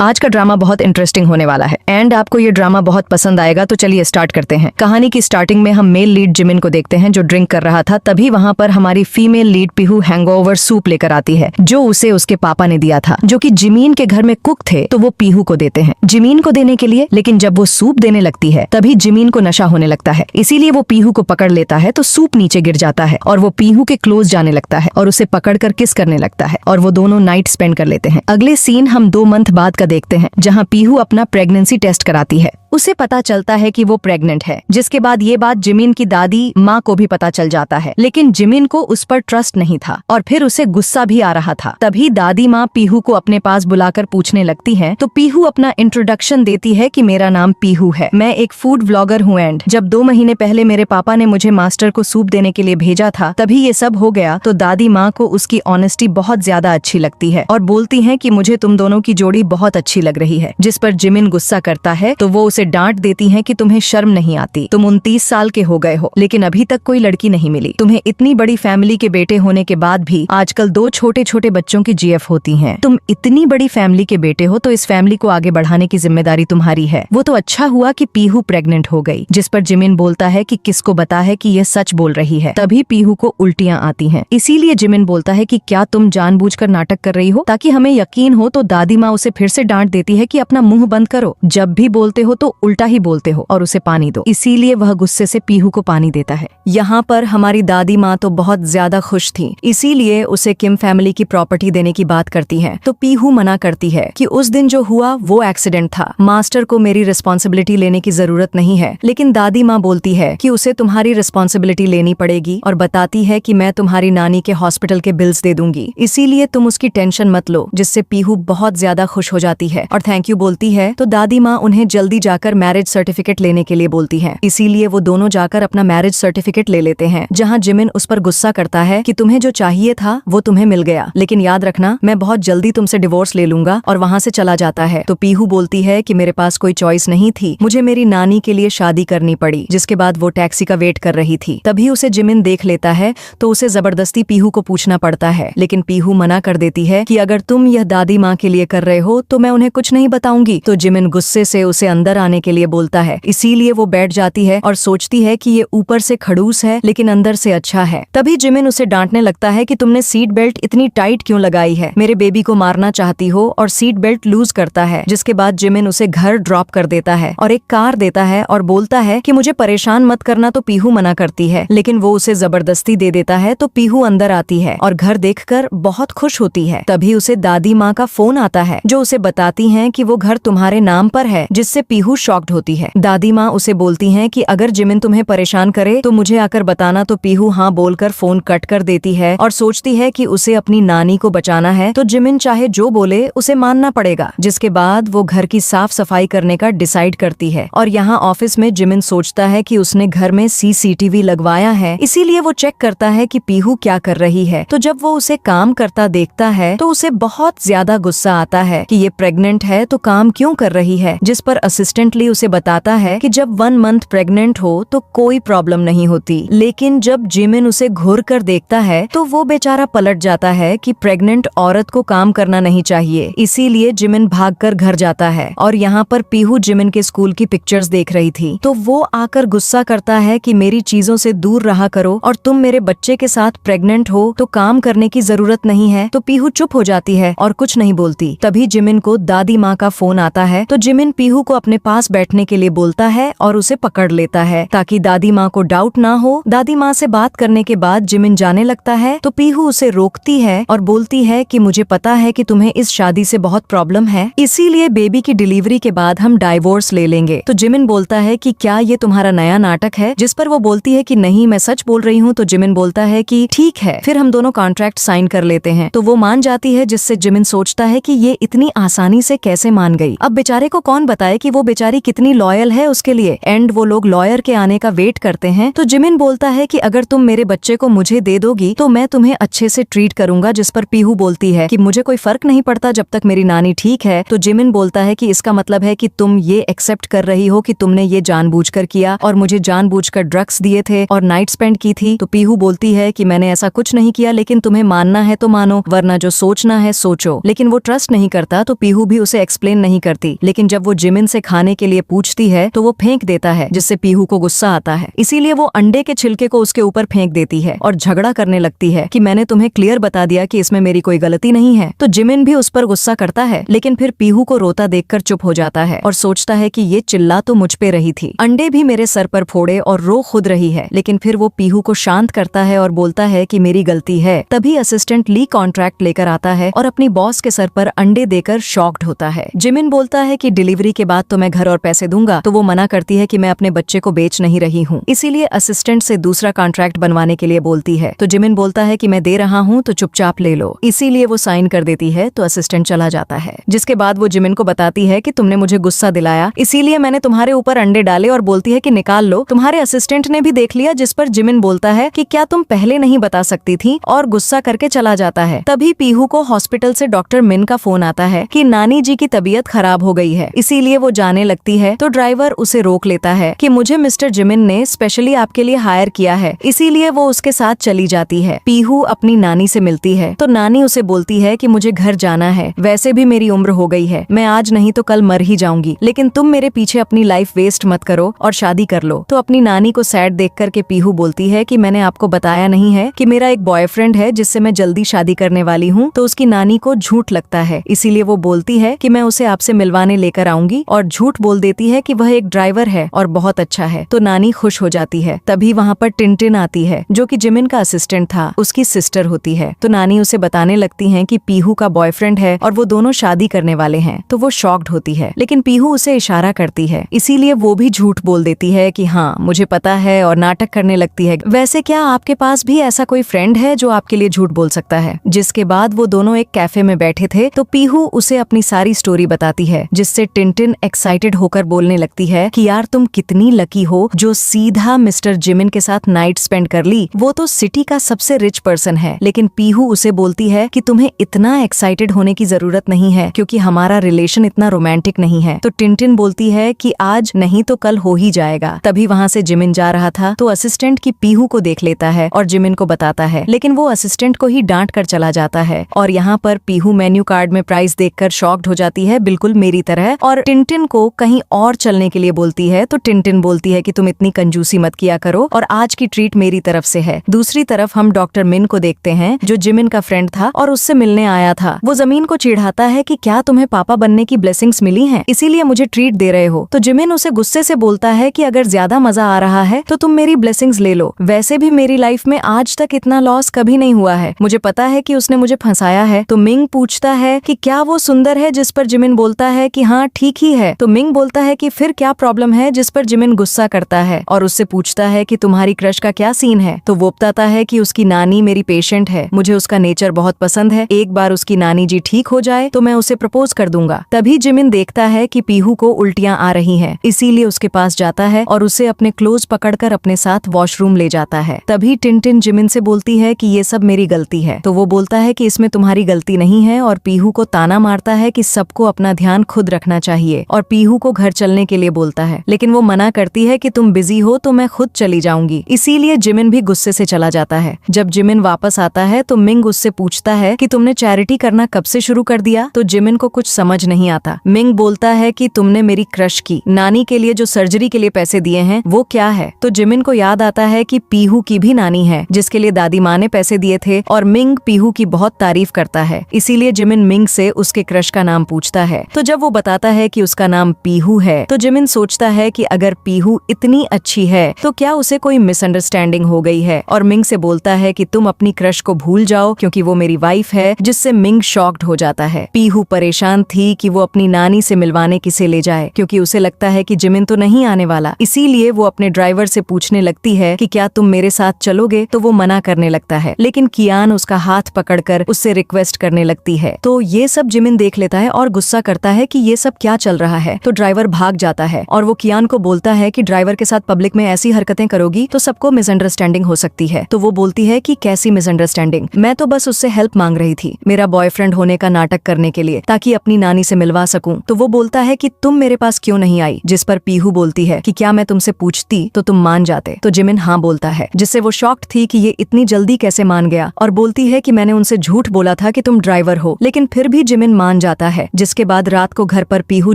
आज का ड्रामा बहुत इंटरेस्टिंग होने वाला है एंड आपको ये ड्रामा बहुत पसंद आएगा। तो चलिए स्टार्ट करते हैं। कहानी की स्टार्टिंग में हम मेल लीड जिमिन को देखते हैं जो ड्रिंक कर रहा था। तभी वहाँ पर हमारी female lead Pihu hangover soup लेकर आती है जो उसे उसके पापा ने दिया था, जो कि जिमीन के घर में कुक थे। तो वो पीहू को देते हैं जिमीन को देने के लिए, लेकिन जब वो सूप देने लगती है तभी जिमीन को नशा होने लगता है। इसीलिए वो पीहू को पकड़ लेता है तो सूप नीचे गिर जाता है और वो पीहू के क्लोज जाने लगता है और उसे पकड़कर किस करने लगता है और वो दोनों नाइट स्पेंड कर लेते हैं। अगले सीन हम 2 मंथ बाद का देखते हैं जहाँ पीहू अपना प्रेगनेंसी टेस्ट कराती है। उसे पता चलता है कि वो प्रेग्नेंट है, जिसके बाद ये बात जिमिन की दादी माँ को भी पता चल जाता है। लेकिन जिमिन को उस पर ट्रस्ट नहीं था और फिर उसे गुस्सा भी आ रहा था। तभी दादी माँ पीहू को अपने पास बुलाकर पूछने लगती है। तो पीहू अपना इंट्रोडक्शन देती है कि मेरा नाम पीहू है, मैं एक फूड व्लॉगर हूँ एंड जब 2 महीने पहले मेरे पापा ने मुझे मास्टर को सूप देने के लिए भेजा था तभी ये सब हो गया। तो दादी माँ को उसकी ऑनेस्टी बहुत ज्यादा अच्छी लगती है और बोलती है कि मुझे तुम दोनों की जोड़ी बहुत अच्छी लग रही है। जिस पर जिमिन गुस्सा करता है तो वो उसे डांट देती हैं कि तुम्हें शर्म नहीं आती, तुम 29 साल के हो गए हो लेकिन अभी तक कोई लड़की नहीं मिली। तुम्हें इतनी बड़ी फैमिली के बेटे होने के बाद भी आजकल 2 छोटे छोटे बच्चों की जीएफ होती हैं। तुम इतनी बड़ी फैमिली के बेटे हो तो इस फैमिली को आगे बढ़ाने की जिम्मेदारी तुम्हारी है। वो तो अच्छा हुआ कि पीहू प्रेग्नेंट हो गई। जिस पर जिमिन बोलता है कि किसको बता है कि ये सच बोल रही है। तभी पीहू को उल्टियां आती हैं। इसीलिए जिमिन बोलता है कि क्या तुम जानबूझकर नाटक कर रही हो ताकि हमें यकीन हो। तो दादी माँ उसे फिर से डांट देती है कि अपना मुंह बंद करो, जब भी बोलते हो तो उल्टा ही बोलते हो और उसे पानी दो। इसीलिए वह गुस्से से पीहू को पानी देता है। यहाँ पर हमारी दादी माँ तो बहुत ज्यादा खुश थी, इसीलिए उसे किम फैमिली की प्रॉपर्टी देने की बात करती है। तो पीहू मना करती है कि उस दिन जो हुआ वो एक्सीडेंट था, मास्टर को मेरी रिस्पॉन्सिबिलिटी लेने की जरूरत नहीं है। लेकिन दादी माँ बोलती है कि उसे तुम्हारी रिस्पॉन्सिबिलिटी लेनी पड़ेगी और बताती है कि मैं तुम्हारी नानी के हॉस्पिटल के बिल्स दे दूंगी, इसीलिए तुम उसकी टेंशन मत लो। जिससे पीहू बहुत ज्यादा खुश हो जाती है और थैंक यू बोलती है। तो दादी माँ उन्हें जल्दी जाकर मैरिज सर्टिफिकेट लेने के लिए बोलती है। इसीलिए वो दोनों जाकर अपना मैरिज सर्टिफिकेट ले लेते हैं, जहाँ जिमिन उस पर गुस्सा करता है कि तुम्हें जो चाहिए था वो तुम्हें मिल गया, लेकिन याद रखना मैं बहुत जल्दी तुमसे डिवोर्स ले लूंगा, और वहाँ से चला जाता है। तो पीहू बोलती है कि मेरे पास कोई चॉइस नहीं थी, मुझे मेरी नानी के लिए शादी करनी पड़ी। जिसके बाद वो टैक्सी का वेट कर रही थी। तभी उसे जिमिन देख लेता है तो उसे जबरदस्ती पीहू को पूछना पड़ता है, लेकिन पीहू मना कर देती है कि अगर तुम यह दादी माँ के लिए कर रहे हो तो मैं उन्हें कुछ नहीं बताऊंगी। तो जिमिन गुस्से से उसे अंदर आने के लिए बोलता है, इसीलिए वो बैठ जाती है और सोचती है कि ये ऊपर से खड़ूस है लेकिन अंदर से अच्छा है। तभी जिमिन उसे डांटने लगता है कि तुमने सीट बेल्ट इतनी टाइट क्यों लगाई है, मेरे बेबी को मारना चाहती हो, और सीट बेल्ट लूज करता है। जिसके बाद जिमिन उसे घर ड्रॉप कर देता है और एक कार देता है और बोलता है कि मुझे परेशान मत करना। तो पीहू मना करती है, लेकिन वो उसे जबरदस्ती दे देता है। तो पीहू अंदर आती है और घर देखकर बहुत खुश होती है। तभी उसे दादी माँ का फोन आता है जो उसे बताती है कि वो घर तुम्हारे नाम पर है, जिससे पीहू शॉक्ड होती है। दादी माँ उसे बोलती हैं कि अगर जिमिन तुम्हें परेशान करे तो मुझे आकर बताना। तो पीहू हाँ बोलकर फोन कट कर देती है और सोचती है कि उसे अपनी नानी को बचाना है, तो जिमिन चाहे जो बोले उसे मानना पड़ेगा। जिसके बाद वो घर की साफ सफाई करने का डिसाइड करती है। और यहाँ ऑफिस में जिमिन सोचता है कि उसने घर में CCTV लगवाया है, इसीलिए वो चेक करता है कि पीहू क्या कर रही है। तो जब वो उसे काम करता देखता है तो उसे बहुत ज्यादा गुस्सा आता है कि ये प्रेग्नेंट है तो काम क्यों कर रही है। जिस पर असिस्टेंटली उसे बताता है कि जब 1 मंथ प्रेग्नेंट हो तो कोई प्रॉब्लम नहीं होती। लेकिन जब जिमिन उसे घूर कर देखता है तो वो बेचारा पलट जाता है कि प्रेग्नेंट औरत को काम करना नहीं चाहिए। इसीलिए जिमिन भागकर घर जाता है। और यहाँ पर पीहू जिमिन के स्कूल की पिक्चर्स देख रही थी, तो वो आकर गुस्सा करता है कि मेरी चीजों से दूर रहा करो, और तुम मेरे बच्चे के साथ प्रेग्नेंट हो तो काम करने की जरूरत नहीं है। तो पीहू चुप हो जाती है और कुछ नहीं बोलती। तभी जिमिन को दादी माँ का फोन आता है। तो जिमिन पीहू को अपने पास बैठने के लिए बोलता है और उसे पकड़ लेता है ताकि दादी माँ को डाउट ना हो। दादी माँ से बात करने के बाद जिमिन जाने लगता है तो पीहू उसे रोकती है और बोलती है कि मुझे पता है कि तुम्हें इस शादी से बहुत प्रॉब्लम है, इसीलिए बेबी की डिलीवरी के बाद हम डाइवोर्स ले लेंगे। तो जिमिन बोलता है कि क्या ये तुम्हारा नया नाटक है। जिस पर वो बोलती है कि नहीं, मैं सच बोल रही हूँ। तो जिमिन बोलता है कि ठीक है, फिर हम दोनों कॉन्ट्रैक्ट साइन कर लेते हैं। तो वो मान जाती है, जिससे जिमिन सोचता है कि ये इतनी आसानी से कैसे मान गई। अब बेचारे को कौन बताए कि वो बेचारी बेचारी कितनी लॉयल है उसके लिए। एंड वो लोग लॉयर के आने का वेट करते हैं। तो जिमिन बोलता है कि अगर तुम मेरे बच्चे को मुझे दे दोगी तो मैं तुम्हें अच्छे से ट्रीट करूंगा, जिस पर पीहू बोलती है कि मुझे कोई फर्क नहीं पड़ता जब तक मेरी नानी ठीक है। तो जिमिन बोलता है कि इसका मतलब है कि तुम ये एक्सेप्ट कर रही हो कि तुमने ये जानबूझकर किया और मुझे जानबूझकर ड्रग्स दिए थे और नाइट स्पेंड की थी। तो पीहू बोलती है कि मैंने ऐसा कुछ नहीं किया, लेकिन तुम्हें मानना है तो मानो, वरना जो सोचना है सोचो। लेकिन वो ट्रस्ट नहीं करता तो पीहू भी उसे एक्सप्लेन नहीं करती। लेकिन जब वो जिमिन से खाने के लिए पूछती है तो वो फेंक देता है, जिससे पीहू को गुस्सा आता है। इसीलिए वो अंडे के छिलके को उसके ऊपर फेंक देती है और झगड़ा करने लगती है कि मैंने तुम्हें क्लियर बता दिया कि इसमें मेरी कोई गलती नहीं है। तो जिमिन भी उस पर गुस्सा करता है, लेकिन फिर पीहू को रोता देखकर चुप हो जाता है और सोचता है कि ये चिल्ला तो मुझ पे रही थी, अंडे भी मेरे सर पर फोड़े और रो खुद रही है। लेकिन फिर वो पीहू को शांत करता है और बोलता है कि मेरी गलती है। तभी असिस्टेंट ली कॉन्ट्रैक्ट लेकर आता है और अपनी बॉस के सर पर अंडे देकर शॉक्ड होता है। जिमिन बोलता है कि डिलीवरी के बाद तो मैं घर और पैसे दूंगा। तो वो मना करती है कि मैं अपने बच्चे को बेच नहीं रही हूँ, इसीलिए असिस्टेंट से दूसरा कॉन्ट्रैक्ट बनवाने के लिए बोलती है। तो जिमिन बोलता है कि मैं दे रहा हूँ तो चुपचाप ले लो, इसीलिए वो साइन कर देती है। तो असिस्टेंट चला जाता है, जिसके बाद वो जिमिन को बताती है कि तुमने मुझे गुस्सा दिलाया, इसीलिए मैंने तुम्हारे ऊपर अंडे डाले, और बोलती है कि निकाल लो। तुम्हारे असिस्टेंट ने भी देख लिया, जिस पर जिमिन बोलता है कि क्या तुम पहले नहीं बता सकती थी, और गुस्सा करके चला जाता है। तभी पीहू को हॉस्पिटल से डॉक्टर मिन का फोन आता है कि नानी जी की तबीयत खराब हो गई है, इसीलिए वो जाने लगती है। तो ड्राइवर उसे रोक लेता है कि मुझे मिस्टर जिमिन ने स्पेशली आपके लिए हायर किया है, इसीलिए वो उसके साथ चली जाती है। पीहू अपनी नानी से मिलती है तो नानी उसे बोलती है कि मुझे घर जाना है, वैसे भी मेरी उम्र हो गई है, मैं आज नहीं तो कल मर ही जाऊंगी, लेकिन तुम मेरे पीछे अपनी लाइफ वेस्ट मत करो और शादी कर लो। तो अपनी नानी को सैड देख करके पीहू बोलती है कि मैंने आपको बताया नहीं है कि मेरा एक बॉयफ्रेंड है जिससे मैं जल्दी शादी करने वाली हूँ। तो उसकी नानी को झूठ लगता है, इसीलिए वो बोलती है कि मैं उसे आपसे मिलवाने लेकर आऊंगी, और झूठ बोल देती है कि वह एक ड्राइवर है और बहुत अच्छा है। तो नानी खुश हो जाती है। तभी वहाँ पर टिनटिन आती है, जो कि जिमिन का असिस्टेंट था, उसकी सिस्टर होती है। तो नानी उसे बताने लगती है कि पीहू का बॉयफ्रेंड है और वो दोनों शादी करने वाले हैं। तो वो शॉक्ड होती है, लेकिन पीहू उसे इशारा करती है, इसीलिए वो भी झूठ बोल देती है कि हाँ मुझे पता है, और नाटक करने लगती है। वैसे क्या आपके पास भी ऐसा कोई फ्रेंड है जो आपके लिए झूठ बोल सकता है? जिसके बाद वो दोनों एक कैफे में बैठे थे तो पीहू उसे अपनी सारी स्टोरी बताती है, जिससे टिनटिन एक्साइटेड होकर बोलने लगती है कि यार तुम कितनी लकी हो जो सीधा मिस्टर जिमिन के साथ नाइट स्पेंड कर ली, वो तो सिटी का सबसे रिच पर्सन है। लेकिन पीहू उसे बोलती है कि तुम्हें इतना एक्साइटेड होने की जरूरत नहीं है, क्योंकि हमारा रिलेशन इतना रोमांटिक नहीं है। तो टिनटिन बोलती है कि आज नहीं तो कल हो ही जाएगा। तभी वहाँ से जिमिन जा रहा था तो असिस्टेंट की पीहू को देख लेता है और जिमिन को बताता है, लेकिन वो असिस्टेंट को ही डांट कर चला जाता है। और यहाँ पर पीहू मेन्यू कार्ड में प्राइस देखकर शॉक्ड हो जाती है, बिल्कुल मेरी तरह, और टिनटिन को कहीं और चलने के लिए बोलती है। तो टिनटिन बोलती है कि तुम इतनी कंजूसी मत किया करो, और आज की ट्रीट मेरी तरफ से है। दूसरी तरफ हम डॉक्टर मिन को देखते हैं, जो जिमिन का फ्रेंड था और उससे मिलने आया था। वो जमीन को चिढ़ाता है कि क्या तुम्हें पापा बनने की ब्लेसिंग्स मिली हैं, इसीलिए मुझे ट्रीट दे रहे हो। तो जिमिन उसे गुस्से से बोलता है कि अगर ज्यादा मजा आ रहा है तो तुम मेरी ब्लेसिंग्स ले लो, वैसे भी मेरी लाइफ में आज तक इतना लॉस कभी नहीं हुआ है, मुझे पता है कि उसने मुझे फंसाया है। तो मिंग पूछता है कि क्या वो सुंदर है, जिस पर जिमिन बोलता है कि हाँ ठीक ही है। तो मिंग बोलता है कि फिर क्या प्रॉब्लम है, जिस पर जिमिन गुस्सा करता है और उससे पूछता है कि तुम्हारी क्रश का क्या सीन है। तो वो बताता है कि उसकी नानी मेरी पेशेंट है, मुझे उसका नेचर बहुत पसंद है, एक बार उसकी नानी जी ठीक हो जाए तो मैं उसे प्रपोज कर दूंगा। तभी जिमिन देखता है कि पीहू को उल्टियां आ रही हैं, इसीलिए उसके पास जाता है और उसे अपने क्लोज पकड़कर अपने साथ वॉशरूम ले जाता है। तभी टिनटिन जिमिन से बोलती है कि ये सब मेरी गलती है। तो वो बोलता है कि इसमें तुम्हारी गलती नहीं है, और पीहू को ताना मारता है कि सबको अपना ध्यान खुद रखना चाहिए, और पीहू को घर चलने के लिए बोलता है। लेकिन वो मना करती है कि तुम बिजी हो तो मैं खुद चली जाऊंगी, इसीलिए जिमिन भी गुस्से से चला जाता है। जब जिमिन वापस आता है तो मिंग उससे पूछता है कि तुमने चैरिटी करना कब से शुरू कर दिया। तो जिमिन को कुछ समझ नहीं आता। मिंग बोलता है कि तुमने मेरी क्रश की नानी के लिए जो सर्जरी के लिए पैसे दिए हैं वो क्या है। तो जिमिन को याद आता है कि पीहू की भी नानी है जिसके लिए दादी माँ ने पैसे दिए थे, और मिंग पीहू की बहुत तारीफ करता है, इसीलिए जिमिन मिंग से उसके क्रश का नाम पूछता है। तो जब वो बताता है कि उसका नाम पीहू है तो जिमिन सोचता है कि अगर पीहू इतनी अच्छी है तो क्या उसे कोई मिसअंडरस्टैंडिंग हो गई है, और मिंग से बोलता है कि तुम अपनी क्रश को भूल जाओ क्योंकि वो मेरी वाइफ है, जिससे मिंग शॉक्ड हो जाता है। पीहू परेशान थी कि वो अपनी नानी से मिलवाने किसे ले जाए, क्योंकि उसे लगता है कि जिमिन तो नहीं आने वाला, इसीलिए वो अपने ड्राइवर से पूछने लगती है कि क्या तुम मेरे साथ चलोगे। तो वो मना करने लगता है, लेकिन कियान उसका हाथ पकड़कर उससे रिक्वेस्ट करने लगती है। तो ये सब जिमिन देख लेता है और गुस्सा करता है कि ये सब क्या चल रहा है। तो ड्राइवर भाग जाता है और वो कियान को बोलता है कि ड्राइवर के साथ पब्लिक में ऐसी हरकतें करोगी तो सबको मिसअंडरस्टैंडिंग हो सकती है। तो वो बोलती है कि कैसी मिसअंडरस्टैंडिंग, मैं तो बस उससे हेल्प मांग रही थी मेरा बॉयफ्रेंड होने का नाटक करने के लिए, ताकि अपनी नानी से मिलवा सकूं। तो वो बोलता है कि तुम मेरे पास क्यों नहीं आई, जिस पर पीहू बोलती है कि क्या मैं तुमसे पूछती तो तुम मान जाते। तो जिमिन हाँ बोलता है, जिससे वो शॉक्ड थी कि ये इतनी जल्दी कैसे मान गया, और बोलती है कि मैंने उनसे झूठ बोला था कि तुम ड्राइवर हो, लेकिन फिर भी जिमिन मान जाता है। जिसके बाद रात को घर पर पीहू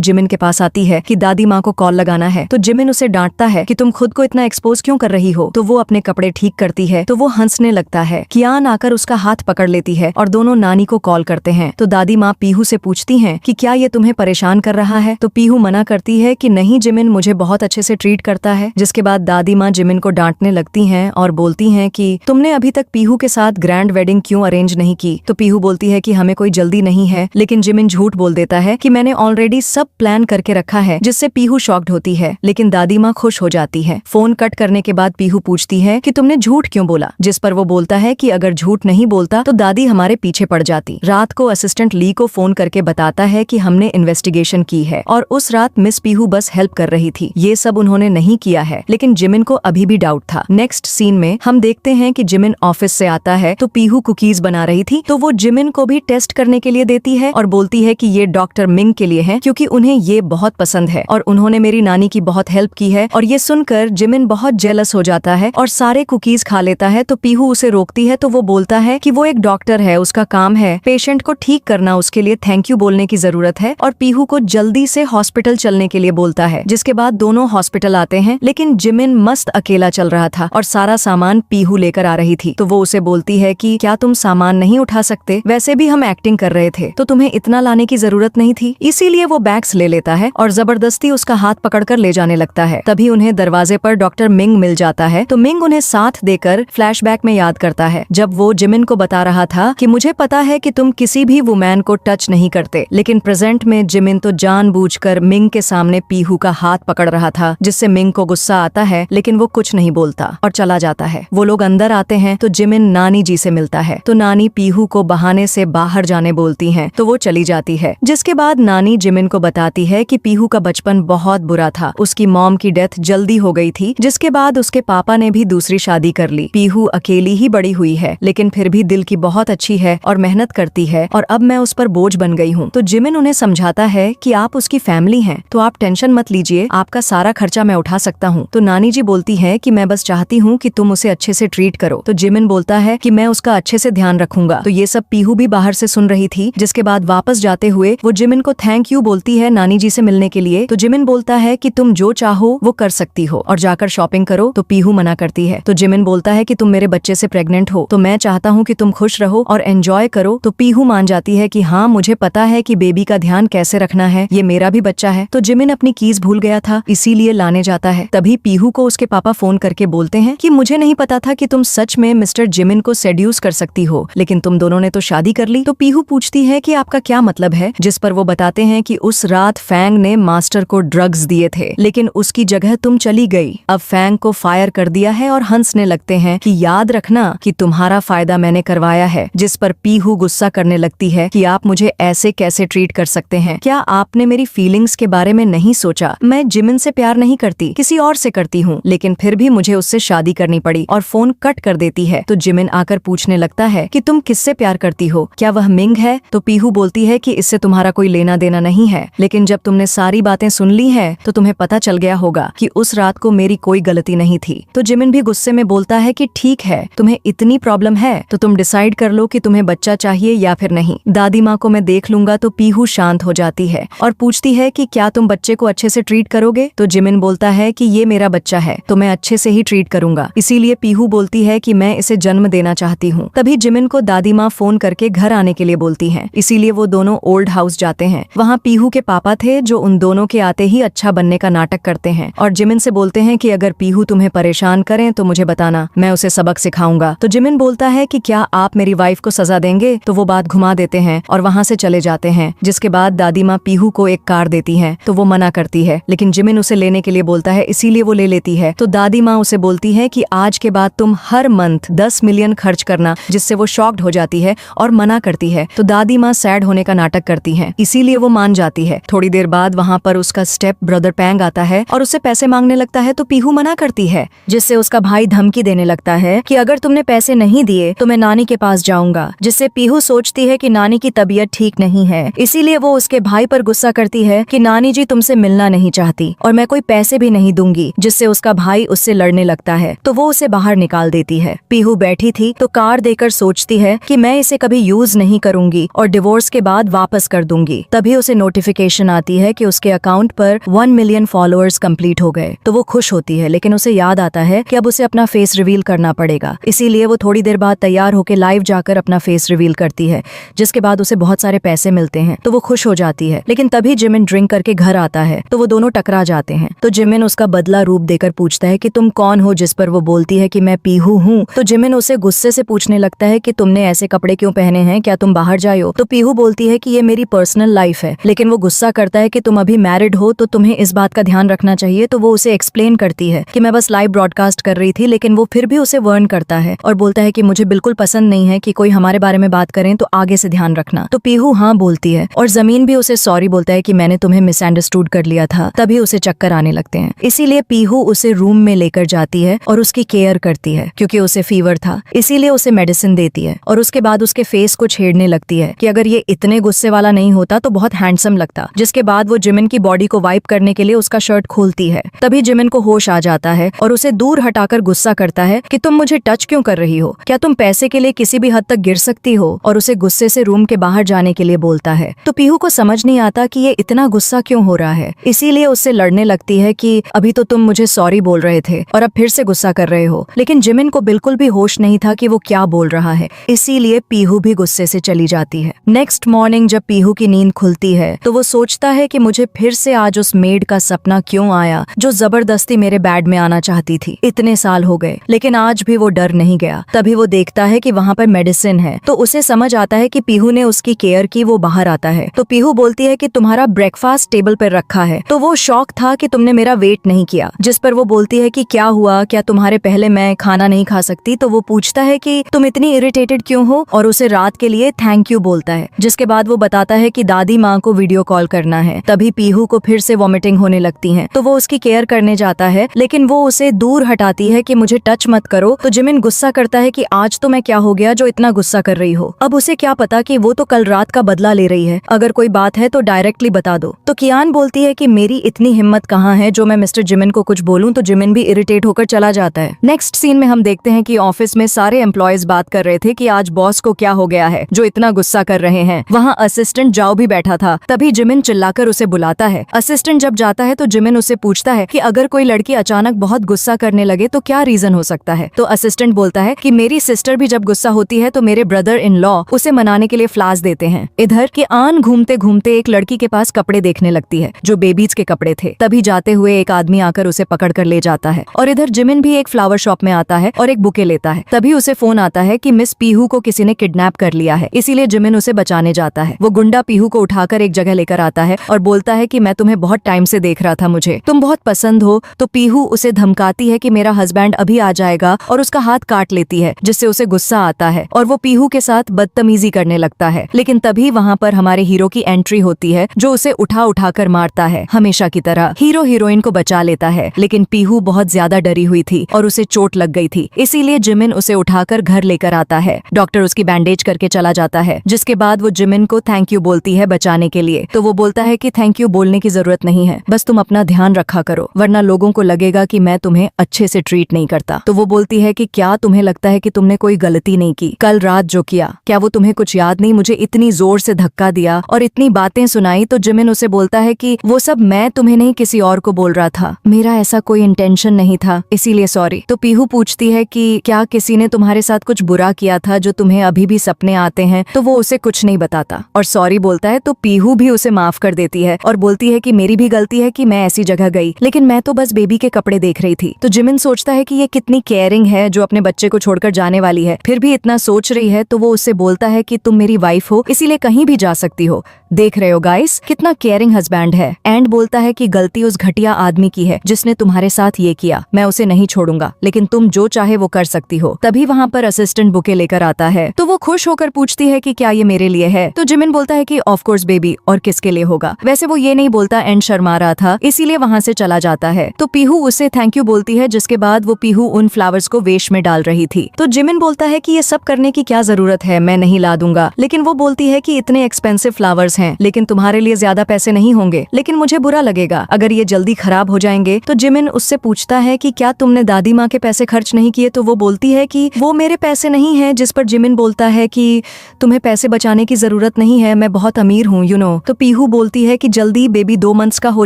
जिमिन के पास आती है कि दादी माँ को कॉल लगाना है। तो जिमिन उसे डांटता है कि तुम खुद को इतना एक्सपोज क्यों कर रही हो। तो वो अपने कपड़े ठीक करती है तो वो हंसने लगता है। कियान आकर उसका हाथ पकड़ लेती है और दोनों नानी को कॉल करते हैं। तो दादी माँ पीहू से पूछती हैं कि क्या ये तुम्हें परेशान कर रहा है। तो पीहू मना करती है कि नहीं, जिमिन मुझे बहुत अच्छे से ट्रीट करता है। जिसके बाद दादी माँ जिमिन को डांटने लगती हैं और बोलती हैं कि तुमने अभी तक पीहू के साथ ग्रैंड वेडिंग क्यों अरेंज नहीं की। तो पीहू बोलती है कि हमें कोई जल्दी नहीं है, लेकिन जिमिन झूठ बोल देता है कि मैंने ऑलरेडी सब प्लान करके रखा है, जिससे पीहू शॉक्ड होती है। लेकिन दादी माँ खुश हो जाती है। फोन कट करने के बाद पीहू पूछती है कि तुमने झूठ क्यों बोला, जिस पर वो बोलता है कि अगर झूठ नहीं बोलता तो दादी हमारे पीछे पड़ जाती। रात को असिस्टेंट ली को फोन करके बताता है कि हमने इन्वेस्टिगेशन की है और उस रात मिस पीहू बस हेल्प कर रही थी, ये सब उन्होंने नहीं किया है। लेकिन जिमिन को अभी भी डाउट था। नेक्स्ट सीन में हम देखते हैं कि जिमिन ऑफिस से आता है तो पीहू कुकीज बना रही थी, तो वो जिमिन को भी टेस्ट करने के लिए देती है और बोलती है कि ये डॉक्टर मिंग के लिए है, क्योंकि उन्हें ये बहुत पसंद है और उन्होंने मेरी नानी की बहुत हेल्प की है। और ये सुनकर जिमिन बहुत जेलस हो जाता है और सारे कुकीज खा लेता है। तो पीहू उसे रोकती है तो वो बोलता है कि वो एक डॉक्टर है, उसका काम है पेशेंट को ठीक करना, उसके लिए थैंक यू बोलने की जरूरत है, और पीहू को जल्दी से हॉस्पिटल चलने के लिए बोलता है। जिसके बाद दोनों हॉस्पिटल आते हैं, लेकिन जिमिन मस्त अकेला चल रहा था और सारा सामान पीहू लेकर आ रही थी। तो वो उसे बोलती है कि क्या तुम सामान नहीं उठा सकते, वैसे भी हम एक्टिंग कर रहे थे तो तुम्हें इतना लाने की जरूरत नहीं थी। इसीलिए वो बैग्स ले लेता है और जबरदस्ती उसका हाथ पकड़कर ले जाने लगता है। तभी उन्हें दरवाजे पर डॉक्टर मिंग मिल जाता है। तो मिंग उन्हें साथ देकर फ्लैशबैक में याद करता है जब वो जिमिन को बता रहा था कि मुझे पता है कि तुम किसी भी वुमैन को टच नहीं करते, लेकिन प्रेजेंट में जिमिन तो जानबूझकर मिंग के सामने पीहू का हाथ पकड़ रहा था, जिससे मिंग को गुस्सा आता है, लेकिन वो कुछ नहीं बोलता और चला जाता है। वो लोग अंदर आते हैं तो जिमिन नानी जी से मिलता है। तो नानी पीहू को बहाने से बाहर जाने बोलती हैं, तो वो चली जाती है। जिसके बाद नानी जिमिन को बताती है कि पीहू का बचपन बहुत बुरा था, उसकी मॉम की डेथ जल्दी हो गई थी, जिसके बाद उसके पापा ने भी दूसरी शादी कर ली। पीहू अकेली ही बड़ी हुई है, लेकिन फिर भी दिल की बहुत अच्छी है और मेहनत करती है, और अब मैं उस पर बोझ बन गई हूँ। तो जिमिन उन्हें समझाता है कि आप उसकी फैमिली हैं, तो आप टेंशन मत लीजिए, आपका सारा खर्चा मैं उठा सकता हूँ। तो नानी जी बोलती है कि मैं बस चाहती हूँ कि तुम उसे अच्छे से ट्रीट करो। तो जिमिन बोलता है कि मैं उसका अच्छे से ध्यान रखूंगा। तो ये सब पीहू भी बाहर से सुन रही थी। जिसके बाद वापस जाते हुए वो जिमिन को थैंक यू बोलती है नानी जी से मिलने के लिए। तो जिमिन बोलता है कि तुम जो चाहो वो कर सकती हो और जाकर शॉपिंग करो। तो पीहू मना करती है। तो जिमिन बोलता है कि तुम मेरे बच्चे से प्रेग्नेंट हो, तो मैं चाहता हूँ कि तुम खुश रहो और एंजॉय करो। तो पीहू मान जाती है कि हाँ, मुझे पता है कि बेबी का ध्यान कैसे रखना है, ये मेरा भी बच्चा है। तो जिमिन अपनी कीज भूल गया था, इसीलिए लाने जाता है। तभी पीहू को उसके पापा फोन करके बोलते हैं कि मुझे नहीं पता था कि तुम सच में मिस्टर जिमिन को सेड्यूस कर सकती हो, लेकिन तुम दोनों ने तो शादी कर ली। तो पीहू पूछती है कि आपका क्या मतलब है, जिस पर वो बताते हैं कि उस रात फैंग ने मास्टर को ड्रग्स दिए थे, लेकिन उसकी जगह तुम चली गई। अब फैंग को फायर कर दिया है और हंसने लगते हैं कि याद रखना कि तुम्हारा फायदा मैंने करवाया है। जिस पर पीहू गुस्सा करने लगती है कि आप मुझे ऐसे कैसे ट्रीट कर सकते हैं, क्या आपने मेरी फीलिंग्स के बारे में नहीं सोचा? मैं जिमिन से प्यार नहीं करती, किसी और से करती हूँ, लेकिन फिर भी मुझे उससे शादी करनी पड़ी, और फोन कट कर देती है। तो जिमिन आकर पूछने लगता है कि तुम किससे प्यार करती हो, क्या वह मिंग है? तो पीहू बोलती है कि इससे तुम्हारा कोई लेना देना नहीं है, लेकिन जब तुमने सारी बातें सुन ली है तो तुम्हें पता चल गया होगा कि उस रात को मेरी कोई गलती नहीं थी। तो जिमिन भी गुस्से में बोलता है कि ठीक है, तुम्हें इतनी प्रॉब्लम है तो तुम डिसाइड कर लो कि तुम्हें बच्चा चाहिए या फिर नहीं, दादी माँ को मैं देख लूंगा। तो पीहू शांत हो जाती है और पूछती है कि क्या तुम बच्चे को अच्छे से ट्रीट करोगे? तो जिमिन बोलता है कि ये मेरा बच्चा है तो मैं अच्छे से ही ट्रीट करूंगा। इसीलिए पीहू बोलती है कि मैं इसे जन्म देना चाहती हूँ। तभी जिमिन को दादी माँ फोन करके घर आने के लिए बोलती हैं, इसीलिए वो दोनों ओल्ड हाउस जाते हैं। वहाँ पीहू के पापा थे जो उन दोनों के आते ही अच्छा बनने का नाटक करते हैं और जिमिन से बोलते हैं कि अगर पीहू तुम्हें परेशान करें तो मुझे बताना, मैं उसे सबक सिखाऊंगा। तो जिमिन बोलता है कि क्या आप मेरी वाइफ को सजा देंगे? तो वो बात घुमा देते हैं और वहाँ से चले जाते हैं। जिसके बाद दादी माँ पीहू को एक कार देती है, तो वो मना करती है, लेकिन जिमिन उसे लेने के लिए बोलता है, इसीलिए वो ले लेती है। तो दादी माँ उसे बोलती है कि आज के बाद तुम हर मंथ 10 मिलियन खर्च करना, जिससे वो शॉक्ड हो जाती है और मना करती है। तो दादी माँ सैड होने का नाटक करती हैं, इसीलिए वो मान जाती है। थोड़ी देर बाद बाद वहाँ पर उसका स्टेप ब्रदर पैंग आता है और उससे पैसे मांगने लगता है तो पीहू मना करती है, जिससे उसका भाई धमकी देने लगता है कि अगर तुमने पैसे नहीं दिए तो मैं नानी के पास जाऊंगा। जिससे पीहू सोचती है कि नानी की तबीयत ठीक नहीं है, इसीलिए वो उसके भाई पर गुस्सा करती है कि नानी जी तुमसे मिलना नहीं चाहती और मैं कोई पैसे भी नहीं दूंगी। जिससे उसका भाई उससे लड़ने लगता है तो वो उसे बाहर निकाल देती है। पीहू बैठी थी तो कार देकर सोचती है कि मैं इसे कभी यूज नहीं करूंगी और डिवोर्स के बाद वापस कर दूंगी। तभी उसे नोटिफिकेशन आती है कि उसके अकाउंट पर 1 मिलियन फॉलोअर्स कंप्लीट हो गए। तो वो खुश होती है, लेकिन उसे याद आता है कि अब उसे अपना फेस रिवील करना पड़ेगा। इसीलिए वो थोड़ी देर बाद तैयार होकर लाइव जाकर अपना फेस रिवील करती है, जिसके बाद उसे बहुत सारे पैसे मिलते हैं। तो वो खुश हो जाती है, लेकिन तभी जिमिन ड्रिंक करके घर आता है तो वो दोनों टकरा जाते हैं। तो जिमिन उसका बदला रूप देकर पूछता है कि तुम कौन हो, जिस पर वो बोलती है कि मैं पीहू हूँ। तो जिमिन उसे गुस्से से पूछने लगता है कि तुमने ऐसे कपड़े क्यों पहने हैं, क्या तुम बाहर जाए हो? तो पीहू बोलती है कि ये मेरी पर्सनल लाइफ है, लेकिन वो गुस्सा करता है कि तुम अभी मैरिड हो तो तुम्हें इस बात का ध्यान रखना चाहिए। तो वो उसे एक्सप्लेन करती है कि मैं बस लाइव ब्रॉडकास्ट कर रही थी, लेकिन वो फिर भी उसे वर्न करता है और बोलता है कि मुझे बिल्कुल पसंद नहीं है कि कोई हमारे बारे में बात करें, तो आगे से ध्यान रखना। तो पीहू हाँ बोलती है और जमीन भी उसे सॉरी बोलता है कि मैंने तुम्हें मिसअंडरस्टूड कर लिया था। तभी उसे चक्कर आने लगते हैं, इसीलिए पीहू उसे रूम में लेकर जाती है और उसकी केयर करती है। क्योंकि उसे फीवर था इसीलिए उसे मेडिसिन देती है और उसके बाद उसके फेस को छेड़ने लगती है कि अगर ये इतने गुस्से वाला नहीं होता तो बहुत हैंडसम लगता। जिसके बाद वो जिमिन की बॉडी को वाइप करने के लिए उसका शर्ट खोलती है। तभी जिमिन को होश आ जाता है और उसे दूर हटाकर गुस्सा करता है कि तुम मुझे टच क्यों कर रही हो, क्या तुम पैसे के लिए किसी भी हद तक गिर सकती हो, और उसे गुस्से से रूम के बाहर जाने के लिए बोलता है। तो पीहू को समझ नहीं आता कि ये इतना गुस्सा क्यों हो रहा है, इसीलिए उससे लड़ने लगती है कि अभी तो तुम मुझे सॉरी बोल रहे थे और अब फिर से गुस्सा कर रहे हो। लेकिन जिमिन को बिल्कुल भी होश नहीं था कि वो क्या बोल रहा है, इसीलिए पीहू भी गुस्से से चली जाती है। नेक्स्ट मॉर्निंग जब पीहू की नींद खुलती है तो वो सोचता है कि मुझे फिर से आज उस मेड का सपना क्यों आया जो जबरदस्ती मेरे बेड में आना चाहती थी। इतने साल हो गए लेकिन आज भी वो डर नहीं गया। तभी वो देखता है कि वहाँ पर मेडिसिन है तो उसे समझ आता है कि पीहू ने उसकी केयर की। वो बाहर आता है तो पीहू बोलती है कि तुम्हारा ब्रेकफास्ट टेबल पर रखा है। तो वो शौक था कि तुमने मेरा वेट नहीं किया। जिस पर वो बोलती है कि क्या हुआ, क्या तुम्हारे पहले मैं खाना नहीं खा सकती? तो वो पूछता है कि तुम इतनी इरिटेटेड क्यों हो और उसे रात के लिए थैंक यू बोलता है। जिसके बाद वो बताता है कि दादी माँ को वीडियो कॉल करना है। तभी पीहू को फिर से वॉमिटिंग होने लगती है तो वो उसकी केयर करने जाता है, लेकिन वो उसे दूर हटाती है कि मुझे टच मत करो। तो जिमिन गुस्सा करता है कि आज तो मैं क्या हो गया जो इतना गुस्सा कर रही हो। अब उसे क्या पता कि वो तो कल रात का बदला ले रही है, अगर कोई बात है तो डायरेक्टली बता दो। तो कियान बोलती है कि मेरी इतनी हिम्मत कहाँ है जो मैं मिस्टर जिमिन को कुछ बोलूं। तो जिमिन भी इरिटेट होकर चला जाता है। नेक्स्ट सीन में हम देखते हैं कि ऑफिस में सारे एम्प्लॉयज बात कर रहे थे कि आज बॉस को क्या हो गया है जो इतना गुस्सा कर रहे हैं। वहाँ असिस्टेंट जाओ भी बैठा था। तभी जिमिन चिल्लाकर उसे बुलाता है। असिस्टेंट जब जाता है तो जिमिन उसे पूछता है कि अगर कोई लड़की अचानक बहुत गुस्सा करने लगे तो क्या रीजन हो सकता है। तो असिस्टेंट बोलता है कि मेरी सिस्टर भी जब गुस्सा होती है तो मेरे ब्रदर इन लॉ उसे मनाने के लिए फ्लावर्स देते हैं। इधर की आन घूमते घूमते एक लड़की के पास कपड़े देखने लगती है जो बेबीज के कपड़े थे। तभी जाते हुए एक आदमी आकर उसे पकड़ कर ले जाता है और इधर जिमिन भी एक फ्लावर शॉप में आता है और एक बुके लेता है। तभी उसे फोन आता है कि मिस पीहू को किसी ने किडनैप कर लिया है, इसीलिए जिमिन उसे बचाने जाता है। वो गुंडा पीहू को उठाकर एक जगह लेकर आता है और बोलता है कि मैं तुम्हें बहुत टाइम से देख रहा था, मुझे तुम बहुत पसंद हो। तो पीहू उसे धमकाती है कि मेरा हस्बैंड अभी आ जाएगा और उसका हाथ काट लेती है, जिससे उसे गुस्सा आता है और वो पीहू के साथ बदतमीजी करने लगता है। लेकिन तभी वहाँ पर हमारे हीरो की एंट्री होती है जो उसे उठा उठा कर मारता है। हमेशा की तरह हीरो हीरोइन को बचा लेता है, लेकिन पीहू बहुत ज्यादा डरी हुई थी और उसे चोट लग गई थी, इसीलिए जिमिन उसे उठाकर घर लेकर आता है। डॉक्टर उसकी बैंडेज करके चला जाता है, जिसके बाद वो जिमिन को थैंक यू बोलती है बचाने के लिए। तो वो बोलता है कि थैंक यू बोलने की जरूरत नहीं है, बस तुम अपना ध्यान रखा करो वरना लोगों को लगेगा कि मैं तुम्हें अच्छे से ट्रीट नहीं करता। तो वो बोलती है कि क्या तुम्हें लगता है कि तुमने कोई गलती नहीं की? कल रात जो किया क्या वो तुम्हें कुछ याद नहीं? मुझे इतनी जोर से धक्का दिया और इतनी बातें सुनाई। तो जिमिन उसे बोलता है कि वो सब मैं तुम्हें नहीं किसी और को बोल रहा था, मेरा ऐसा कोई इंटेंशन नहीं था, इसीलिए सॉरी। तो पीहू पूछती है कि क्या किसी ने तुम्हारे साथ कुछ बुरा किया था जो तुम्हें अभी भी सपने आते हैं? तो वो उसे कुछ नहीं बताता और सॉरी बोलता है। तो पीहू भी उसे माफ कर देती है और बोलती है कि मेरी भी गलती है कि मैं ऐसी जगह गई, लेकिन मैं तो बस बेबी के कपड़े देख रही थी। तो जिमिन सोचता है कि ये कितनी केयरिंग है जो अपने बच्चे को छोड़कर जाने वाली है, फिर भी इतना सोच रही है। तो वो उससे बोलता है कि तुम मेरी वाइफ हो, इसीलिए कहीं भी जा सकती हो। देख रहे हो गाइस कितना केयरिंग हस्बैंड है। एंड बोलता है कि गलती उस घटिया आदमी की है जिसने तुम्हारे साथ ये किया, मैं उसे नहीं छोड़ूंगा, लेकिन तुम जो चाहे वो कर सकती हो। तभी वहाँ पर असिस्टेंट बुके लेकर आता है तो वो खुश होकर पूछती है कि क्या ये मेरे लिए है? तो जिमिन बोलता है कि ऑफ कोर्स बेबी, और किसके लिए होगा? वैसे वो ये नहीं बोलता एंड शर्मा रहा था, इसीलिए वहाँ से चला जाता है। तो पीहू उसे थैंक यू बोलती है, जिसके बाद वो पीहू उन फ्लावर्स को वेश में डाल रही थी। तो जिमिन बोलता है कि ये सब करने की क्या जरूरत है, मैं नहीं ला दूंगा। लेकिन वो बोलती है कि इतने एक्सपेंसिव फ्लावर्स हैं, लेकिन तुम्हारे लिए ज्यादा पैसे नहीं होंगे, लेकिन मुझे बुरा लगेगा अगर ये जल्दी खराब हो जाएंगे। तो जिमिन उससे पूछता है कि क्या तुमने दादी माँ के पैसे खर्च नहीं किए? तो वो बोलती है कि वो मेरे पैसे नहीं है, जिस पर जिमिन बोलता है कि तुम्हें पैसे बचाने की जरूरत नहीं है, मैं बहुत अमीर हूँ यू नो। तो पीहू बोलती है कि जल्दी बेबी 2 मंथ्स का हो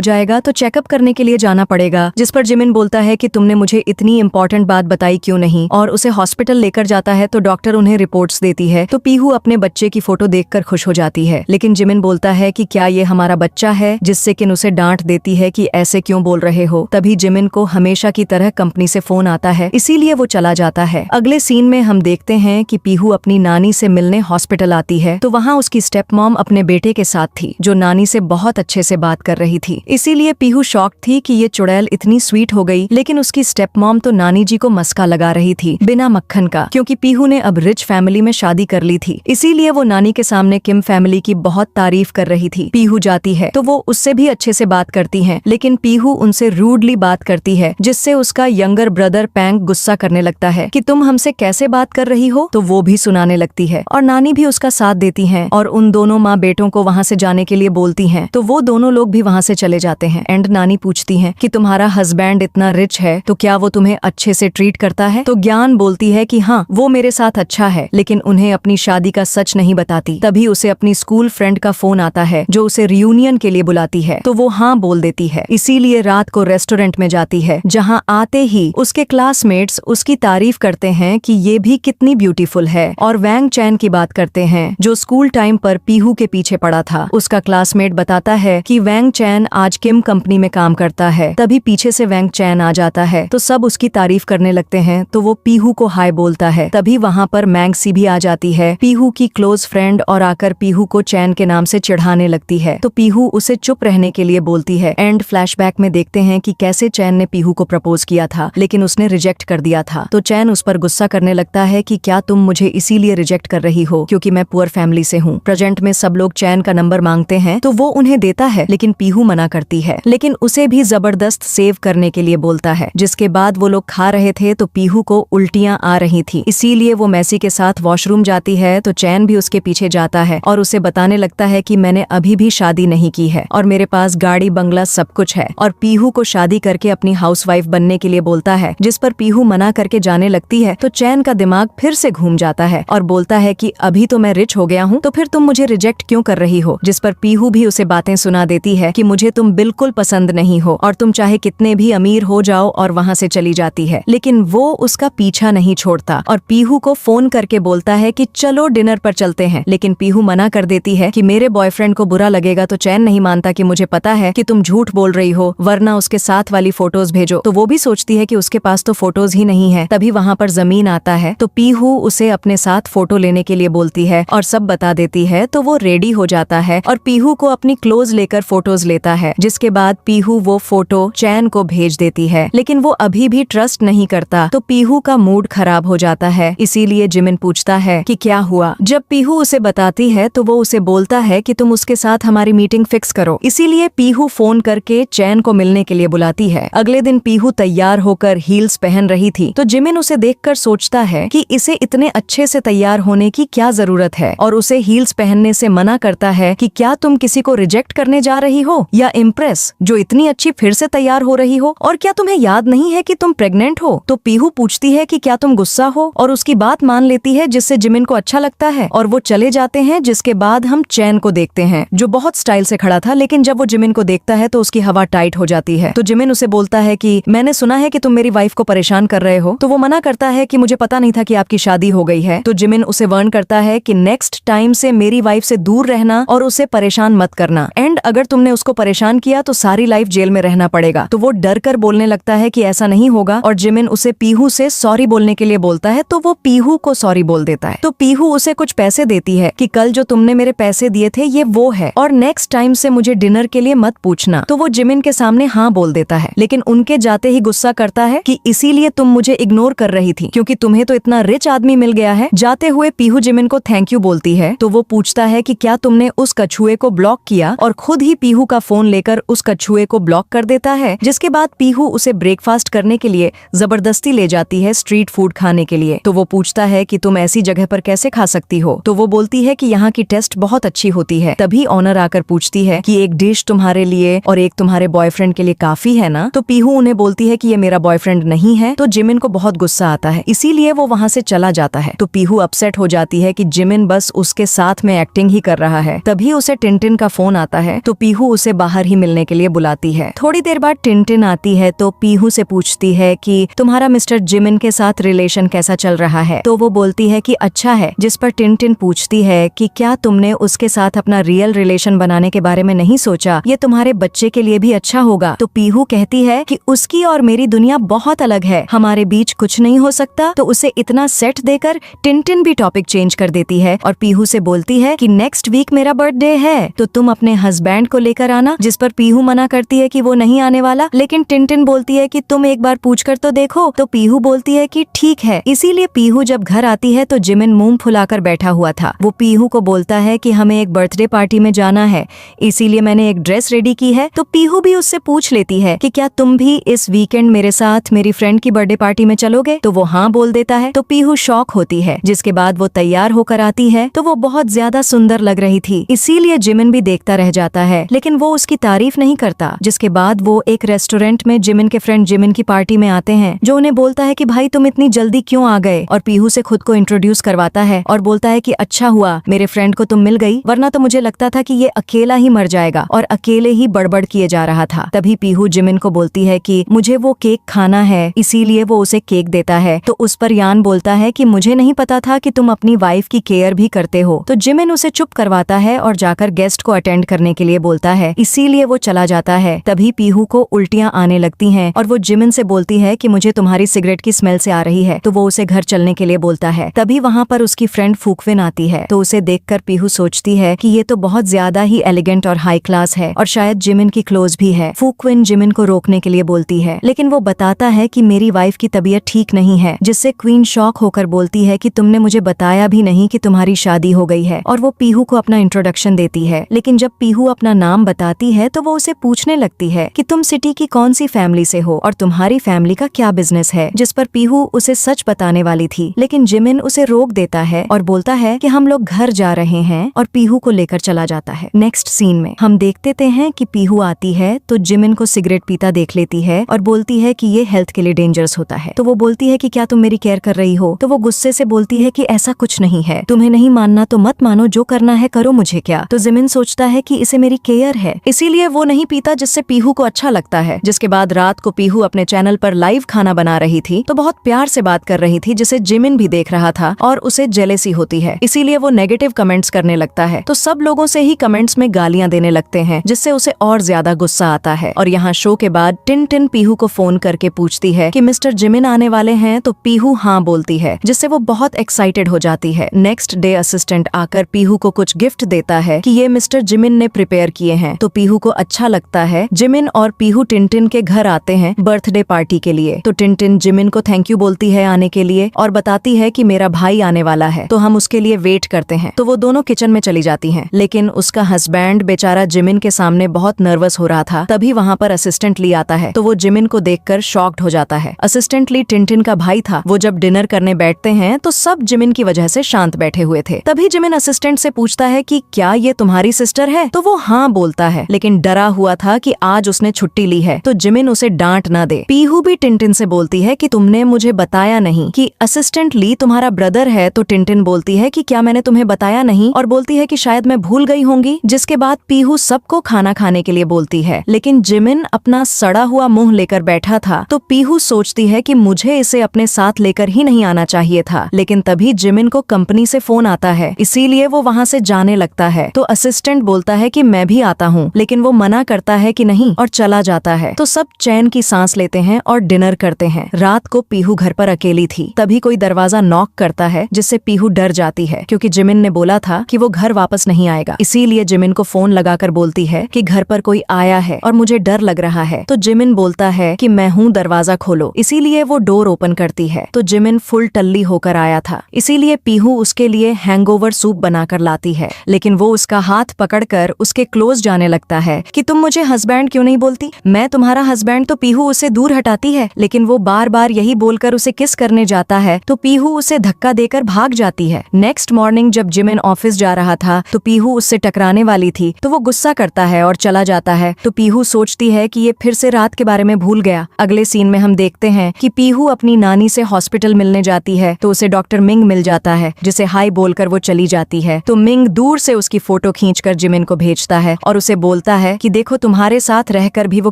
जाएगा तो चेकअप करने के लिए जाना पड़ेगा, जिस पर जिमिन बोलता है कि तुमने मुझे इतनी इंपॉर्टेंट बात बताई क्यों नहीं, और उसे हॉस्पिटल लेकर जाता है। तो डॉक्टर उन्हें रिपोर्ट्स देती है। तो पीहू अपने बच्चे की फोटो देखकर खुश हो जाती है, लेकिन जिमिन बोलता है कि क्या ये हमारा बच्चा है, जिससे किन उसे डांट देती है कि ऐसे क्यों बोल रहे हो। तभी जिमिन को हमेशा की तरह कंपनी से फोन आता है, इसीलिए वो चला जाता है। अगले सीन में हम देखते हैं कि पीहू अपनी नानी से मिलने हॉस्पिटल आती है। तो वहाँ उसकी स्टेप मॉम अपने बेटे के साथ थी, जो नानी से बहुत अच्छे से बात कर रही थी। इसीलिए पीहू शॉक थी कि ये चुड़ैल इतनी स्वीट हो गई, लेकिन उसकी स्टेप मॉम तो नानी जी को मस्का लगा रही थी बिना मक्खन का, क्योंकि पीहू ने अब रिच फैमिली में शादी कर ली थी। इसीलिए वो नानी के सामने किम फैमिली की बहुत तारीफ कर रही थी। पीहू जाती है तो वो उससे भी अच्छे से बात करती है, लेकिन पीहू उनसे रूडली बात करती है, जिससे उसका यंगर ब्रदर पैंग गुस्सा करने लगता है कि तुम हमसे कैसे बात कर रही हो। तो वो भी सुनाने लगती है और नानी भी उसका साथ देती हैं और उन दोनों माँ बेटों को वहाँ से जाने के लिए बोलती हैं। तो वो दोनों लोग भी वहाँ से चले जाते हैं। एंड नानी पूछती है कि तुम्हारा हस्बैंड इतना रिच है तो क्या वो तुम्हें अच्छे से ट्रीट करता है? तो ज्ञान बोलती है कि हाँ, वो मेरे साथ अच्छा है, लेकिन उन्हें अपनी शादी का सच नहीं बताती। तभी उसे अपनी स्कूल फ्रेंड का फोन आता है, जो उसे रियूनियन के लिए बुलाती है। तो वो हाँ बोल देती है। इसीलिए रात को रेस्टोरेंट में जाती है, जहाँ आते ही उसके क्लासमेट्स उसकी तारीफ करते हैं कि ये भी कितनी ब्यूटीफुल है, और वैंग चैन की बात करते हैं, जो स्कूल टाइम पर पीहू के पीछे पड़ा था। उसका क्लासमेट बताता है कि वैंग चैन आज किम कंपनी में काम करता है। तभी पीछे से वैंग चैन आ जाता है, तो सब उसकी तारीफ करने लगते हैं। तो वो पीहू को हाय बोलता है। तभी वहाँ पर मैंगसी भी आ जाती है, पीहू की क्लोज फ्रेंड, और आकर पीहू को चैन के नाम से चिढ़ाने लगती है। तो पीहू उसे चुप रहने के लिए बोलती है। एंड फ्लैशबैक में देखते हैं कि कैसे चैन ने पीहू को प्रपोज किया था, लेकिन उसने रिजेक्ट कर दिया था। तो चैन उस पर गुस्सा करने लगता है कि क्या तुम मुझे इसीलिए रिजेक्ट कर रही हो क्योंकि मैं पुअर फैमिली से हूँ। प्रेजेंट में सब लोग चैन का नंबर मांगते हैं, तो वो उन्हें देता है, लेकिन पीहू मना करती है, लेकिन उसे भी जबरदस्त सेव करने के लिए बोलता है। जिसके बाद वो लोग खा रहे थे तो पीहू को उल्टियां आ रही थी, इसीलिए वो मैसी के साथ वॉशरूम जाती है। तो चैन भी उसके पीछे जाता है और उसे बताने लगता है कि मैंने अभी भी शादी नहीं की है और मेरे पास गाड़ी बंगला सब कुछ है, और पीहू को शादी करके अपनी हाउसवाइफ बनने के लिए बोलता है। जिस पर पीहू मना करके जाने लगती है तो चैन का दिमाग फिर से घूम जाता है और बोलता है कि अभी तो मैं रिच हो गया हूँ, तो फिर तुम मुझे रिजेक्ट क्यों कर रही हो? जिस पर पीहू भी उसे बातें सुना देती है कि मुझे तुम बिल्कुल पसंद नहीं हो और तुम चाहे कितने भी अमीर हो जाओ, और वहाँ से चली जाती है। लेकिन वो उसका पीछा नहीं छोड़ता और पीहू को फोन करके बोलता है कि चलो डिनर पर चलते हैं, लेकिन पीहू मना कर देती है कि मेरे बॉयफ्रेंड को बुरा लगेगा। तो चैन नहीं मानता कि मुझे पता है कि तुम झूठ बोल रही हो, वरना उसके साथ वाली फोटोज भेजो। तो वो भी सोचती है कि उसके पास तो फोटोज ही नहीं है। तभी वहाँ पर जमीन आता है, तो पीहू उसे अपने साथ फोटो लेने के लिए बोलती है और सब बता देती है। तो वो रेडी हो जाता है और पीहू को अपनी क्लोज लेकर फोटोज लेता है, जिसके बाद पीहू वो फोटो चैन को भेज देती है, लेकिन वो अभी भी ट्रस्ट नहीं करता। तो पीहू का मूड खराब हो जाता है। इसीलिए जिमिन पूछता है कि क्या हुआ। जब पीहू उसे बताती है तो वो उसे बोलता है कि तुम उसके साथ हमारी मीटिंग फिक्स करो। इसीलिए पीहू फोन करके चैन को मिलने के लिए बुलाती है। अगले दिन पीहू तैयार होकर हील्स पहन रही थी, तो जिमिन उसे देखकर सोचता है कि इसे इतने अच्छे से तैयार होने की क्या जरूरत है, और उसे हील्स पहनने से मना करता है कि क्या तुम किसी को रिजेक्ट करने जा रही हो या इम्प्रेस, जो इतनी अच्छी फिर से तैयार हो रही हो, और क्या तुम्हें याद नहीं है कि तुम प्रेग्नेंट हो? तो पीहू पूछती है कि क्या तुम गुस्सा हो, और उसकी बात मान लेती है, जिससे जिमिन को अच्छा लगता है और वो चले जाते हैं। जिसके बाद हम चैन को देखते हैं, जो बहुत स्टाइल से खड़ा था, लेकिन जब वो जिमिन को देखता है तो उसकी हवा टाइट हो जाती है। तो जिमिन उसे बोलता है कि मैंने सुना है कि तुम मेरी वाइफ को परेशान कर रहे हो। तो वो मना करता है कि मुझे पता नहीं था कि आपकी शादी हो गई है। तो जिमिन उसे वार्न करता है कि नेक्स्ट टाइम से मेरी वाइफ से दूर रहना और उसे परेशान मत करना, एंड अगर तुमने उसको परेशान किया तो सारी लाइफ जेल में रहना पड़ेगा। तो वो डर कर बोलने लगता है कि ऐसा नहीं होगा, और जिमिन उसे पीहू से सॉरी बोलने के लिए बोलता है। तो वो पीहू को सॉरी बोल देता है। तो पीहू उसे कुछ पैसे देती है कि कल जो तुमने मेरे पैसे दिए थे ये वो है, और नेक्स्ट टाइम से मुझे डिनर के लिए मत पूछना। तो वो जिमिन के सामने हाँ बोल देता है, लेकिन उनके जाते ही गुस्सा करता है कि इसीलिए तुम मुझे इग्नोर कर रही थी क्योंकि तुम्हें तो इतना रिच आदमी मिल गया है। जाते हुए पीहू जिमिन को थैंक यू बोलती है। तो वो पूछता है कि क्या तुमने उस कछुए को ब्लॉक किया? और खुद ही पीहू का फोन लेकर उस कछुए को ब्लॉक कर देता है, जिसके बाद पीहू उसे ब्रेकफास्ट करने के लिए जबरदस्ती ले जाती है स्ट्रीट फूड खाने के लिए। तो वो पूछता है कि तुम ऐसी जगह पर कैसे खा सकती हो, तो वो बोलती है कि यहाँ की टेस्ट बहुत अच्छी होती है। तभी ऑनर आकर पूछती है कि एक डिश तुम्हारे लिए और एक तुम्हारे बॉयफ्रेंड के लिए काफी है ना। तो पीहू उन्हें बोलती है कि ये मेरा बॉयफ्रेंड नहीं है। तो जिमिन को बहुत गुस्सा आता है, इसीलिए वो वहाँ से चला जाता है। तो पीहू अपसेट हो जाती है कि जिमिन बस उसके साथ में एक्टिंग ही कर रहा है। तभी उसे टिनटिन का फोन आता है, तो पीहू उसे बाहर ही मिलने के लिए बुलाती है। थोड़ी देर बाद टिनटिन आती है तो पीहू से पूछती है कि तुम्हारा मिस्टर जिमिन के साथ रिलेशन कैसा चल रहा है। तो वो बोलती है कि अच्छा है, जिस पर टिनटिन पूछती है कि क्या तुमने उसके साथ अपना रियल रिलेशन बनाने के बारे में नहीं सोचा, ये तुम्हारे बच्चे के लिए भी अच्छा होगा। तो पीहू कहती है कि उसकी और मेरी दुनिया बहुत अलग है, हमारे बीच कुछ नहीं हो सकता। तो उसे इतना सेट देकर टिनटिन भी टॉपिक चेंज कर देती है और पीहू से बोलती है कि नेक्स्ट वीक मेरा बर्थडे है, तो तुम अपने हस्बैंड को लेकर आना। जिस पर पीहू मना करती है कि वो नहीं आने वाला, लेकिन टिनटिन बोलती है कि तुम एक बार पूछ कर तो देखो। तो पीहू बोलती है कि ठीक है। इसीलिए पीहू जब घर आती है तो जिमिन मुंह फुलाकर बैठा हुआ था। वो पीहू को बोलता है कि हमें एक बर्थडे पार्टी में जाना है, इसीलिए मैंने एक ड्रेस रेडी की है। तो पीहू भी उससे पूछ लेती है कि क्या तुम भी इस वीकेंड मेरे साथ मेरी फ्रेंड की बर्थडे पार्टी में चलोगे। तो वो हाँ बोल देता है। तो पीहू शॉक होती है। जिसके बाद वो तैयार होकर आती है तो वो बहुत ज्यादा सुंदर लग रही थी, इसीलिए जिमिन भी देखता रह जाता है, लेकिन वो उसकी तारीफ नहीं करता। जिसके बाद वो एक रेस्टोरेंट में जिमिन के फ्रेंड जिमिन की पार्टी में आते हैं, जो उन्हें बोलता है कि भाई तुम इतनी जल्दी क्यों आ गए। और पीहू से खुद को इंट्रोड्यूस करवाता है और बोलता है कि अच्छा हुआ मेरे फ्रेंड को तुम मिल गई, वरना तो मुझे लगता था कि ये अकेला ही मर जाएगा। और अकेले ही बड़बड़ किए जा रहा था। तभी पीहू जिमिन को बोलती है कि मुझे वो केक खाना है, इसीलिए वो उसे केक देता है। तो उस पर यान बोलता है कि मुझे नहीं पता था कि तुम अपनी वाइफ की केयर भी करते हो। तो जिमिन उसे चुप करवाता है और जाकर गेस्ट को अटेंड करने के लिए बोलता है, इसीलिए वो चला जाता है। तभी पीहू को उल्टियां आने लगती हैं और वो जिमिन से बोलती है कि मुझे तुम्हारी सिगरेट की स्मेल से आ रही है। तो वो उसे घर चलने के लिए बोलता है। तभी वहाँ पर उसकी फ्रेंड फूकविन आती है। तो उसे देखकर पीहू सोचती है कि ये तो बहुत ज्यादा ही एलिगेंट और हाई क्लास है और शायद जिमिन की क्लोज भी है। फूकविन जिमिन को रोकने के लिए बोलती है, लेकिन वो बताता है कि मेरी वाइफ की तबीयत ठीक नहीं है। जिससे क्वीन शॉक होकर बोलती है कि तुमने मुझे बताया भी नहीं कि तुम्हारी शादी हो गई है। और वो पीहू को अपना इंट्रोडक्शन देती है, लेकिन जब पीहू अपना नाम बताती है तो वो उसे पूछने लगती है कि तुम सिटी की कौन सी फैमिली से हो और तुम्हारी फैमिली का क्या बिजनेस है। जिस पर पीहू उसे सच बताने वाली थी, लेकिन जिमिन उसे रोक देता है और बोलता है कि हम लोग घर जा रहे हैं, और पीहू को लेकर चला जाता है। नेक्स्ट सीन में हम देखते हैं कि पीहू आती है तो जिमिन को सिगरेट पीता देख लेती है और बोलती है कि ये हेल्थ के लिए डेंजरस होता है। तो वो बोलती है कि क्या तुम मेरी केयर कर रही हो। तो वो गुस्से से बोलती है कि ऐसा कुछ नहीं है, तुम्हें नहीं मानना तो मत मानो, जो करना है करो, मुझे क्या। तो जिमिन सोचता है कि इसे मेरी केयर है, इसीलिए वो नहीं पीता, जिससे पीहू को अच्छा लगता है। जिसके बाद रात को पीहू अपने चैनल पर लाइव खाना बना रही थी, तो बहुत प्यार से बात कर रही थी, जिसे जिमिन भी देख रहा था और उसे जेलेसी होती है, इसीलिए वो नेगेटिव कमेंट्स करने लगता है। तो सब लोगों से ही कमेंट्स में गालियां देने लगते हैं, जिससे उसे और ज्यादा गुस्सा आता है। और यहाँ शो के बाद टिन पीहू को फोन करके पूछती है कि मिस्टर जिमिन आने वाले हैं। तो पीहू हाँ बोलती है, जिससे वो बहुत एक्साइटेड हो जाती है। नेक्स्ट डे असिस्टेंट आकर पीहू को कुछ गिफ्ट देता है कि ये मिस्टर जिमिन ने प्रिपेयर किए हैं। तो पीहू को अच्छा लगता है। जिमिन और पीहू टिन के घर आते हैं बर्थडे पार्टी के लिए। तो टिन जिमिन को थैंक यू बोलती है आने के लिए और बताती है कि मेरा भाई आने वाला है, तो हम उसके लिए वेट करते हैं। तो वो दोनों किचन में चली जाती हैं, लेकिन उसका हस्बैंड बेचारा जिमिन के सामने बहुत नर्वस हो रहा था। तभी वहाँ पर असिस्टेंट ली आता है, तो वो जिमिन को देखकर शॉक्ड हो जाता है। असिस्टेंट ली टिन का भाई था। वो जब डिनर करने बैठते हैं तो सब जिमिन की वजह से शांत बैठे हुए थे। तभी जिमिन असिस्टेंट से पूछता है कि क्या ये तुम्हारी सिस्टर है। तो वो हाँ बोलता है, लेकिन डरा हुआ था कि आज उसने छुट्टी ली है, तो जिमिन उसे डांट ना दे। पीहू भी टिन से बोलती है कि तुमने मुझे बताया नहीं कि असिस्टेंट ली तुम्हारा ब्रदर है। तो टिन बोलती है कि क्या मैंने तुम्हें बताया नहीं, और बोलती है कि शायद मैं भूल गई होंगी। जिसके बाद पीहू सबको खाना खाने के लिए बोलती है, लेकिन जिमिन अपना सड़ा हुआ मुंह लेकर बैठा था। तो पीहू सोचती है कि मुझे इसे अपने साथ लेकर ही नहीं आना चाहिए था, लेकिन तभी जिमिन को कंपनी से फोन आता है, इसीलिए वो वहाँ से जाने लगता है। तो असिस्टेंट बोलता है कि मैं भी आता हूँ, लेकिन वो मना करता है कि नहीं और चला जाता है। तो सब चैन की सांस लेते हैं और डिनर करते हैं। रात को पीहू घर पर अकेली थी। तभी कोई दरवाजा नॉक करता है, जिससे पीहू डर जाती है, क्योंकि जिमिन ने बोला था कि वो घर वापस नहीं आएगा। इसीलिए जिमिन को फोन लगाकर बोलती है कि घर पर कोई आया है और मुझे डर लग रहा है। तो जिमिन बोलता है कि मैं हूँ, दरवाजा खोलो। इसीलिए वो डोर ओपन करती है। तो जिमिन फुल टल्ली होकर आया था, इसीलिए पीहू उसके लिए हैंगओवर सूप बनाकर लाती है, लेकिन वो उसका हाथ पकड़कर देखकर उसके क्लोज जाने लगता है कि तुम मुझे हस्बैंड क्यों नहीं बोलती, मैं तुम्हारा हस्बैंड। तो पीहू उसे दूर हटाती है, लेकिन वो बार बार यही बोलकर उसे किस करने जाता है तो पीहू उसे धक्का देकर भाग जाती है। नेक्स्ट मॉर्निंग जब जिमिन ऑफिस जा रहा था तो पीहू उससे टकराने वाली थी, तो वो गुस्सा करता है और चला जाता है। तो पीहू सोचती है कि ये फिर से रात के बारे में भूल गया। अगले सीन में हम देखते हैं कि पीहू अपनी नानी से हॉस्पिटल मिलने जाती है तो उसे डॉक्टर मिंग मिल जाता है, जिसे हाई बोलकर वो चली जाती है। तो मिंग दूर से उसकी फोटो खींचकर जिमिन को भेजता है और उसे बोलता है कि देखो तुम्हारे साथ रहकर भी वो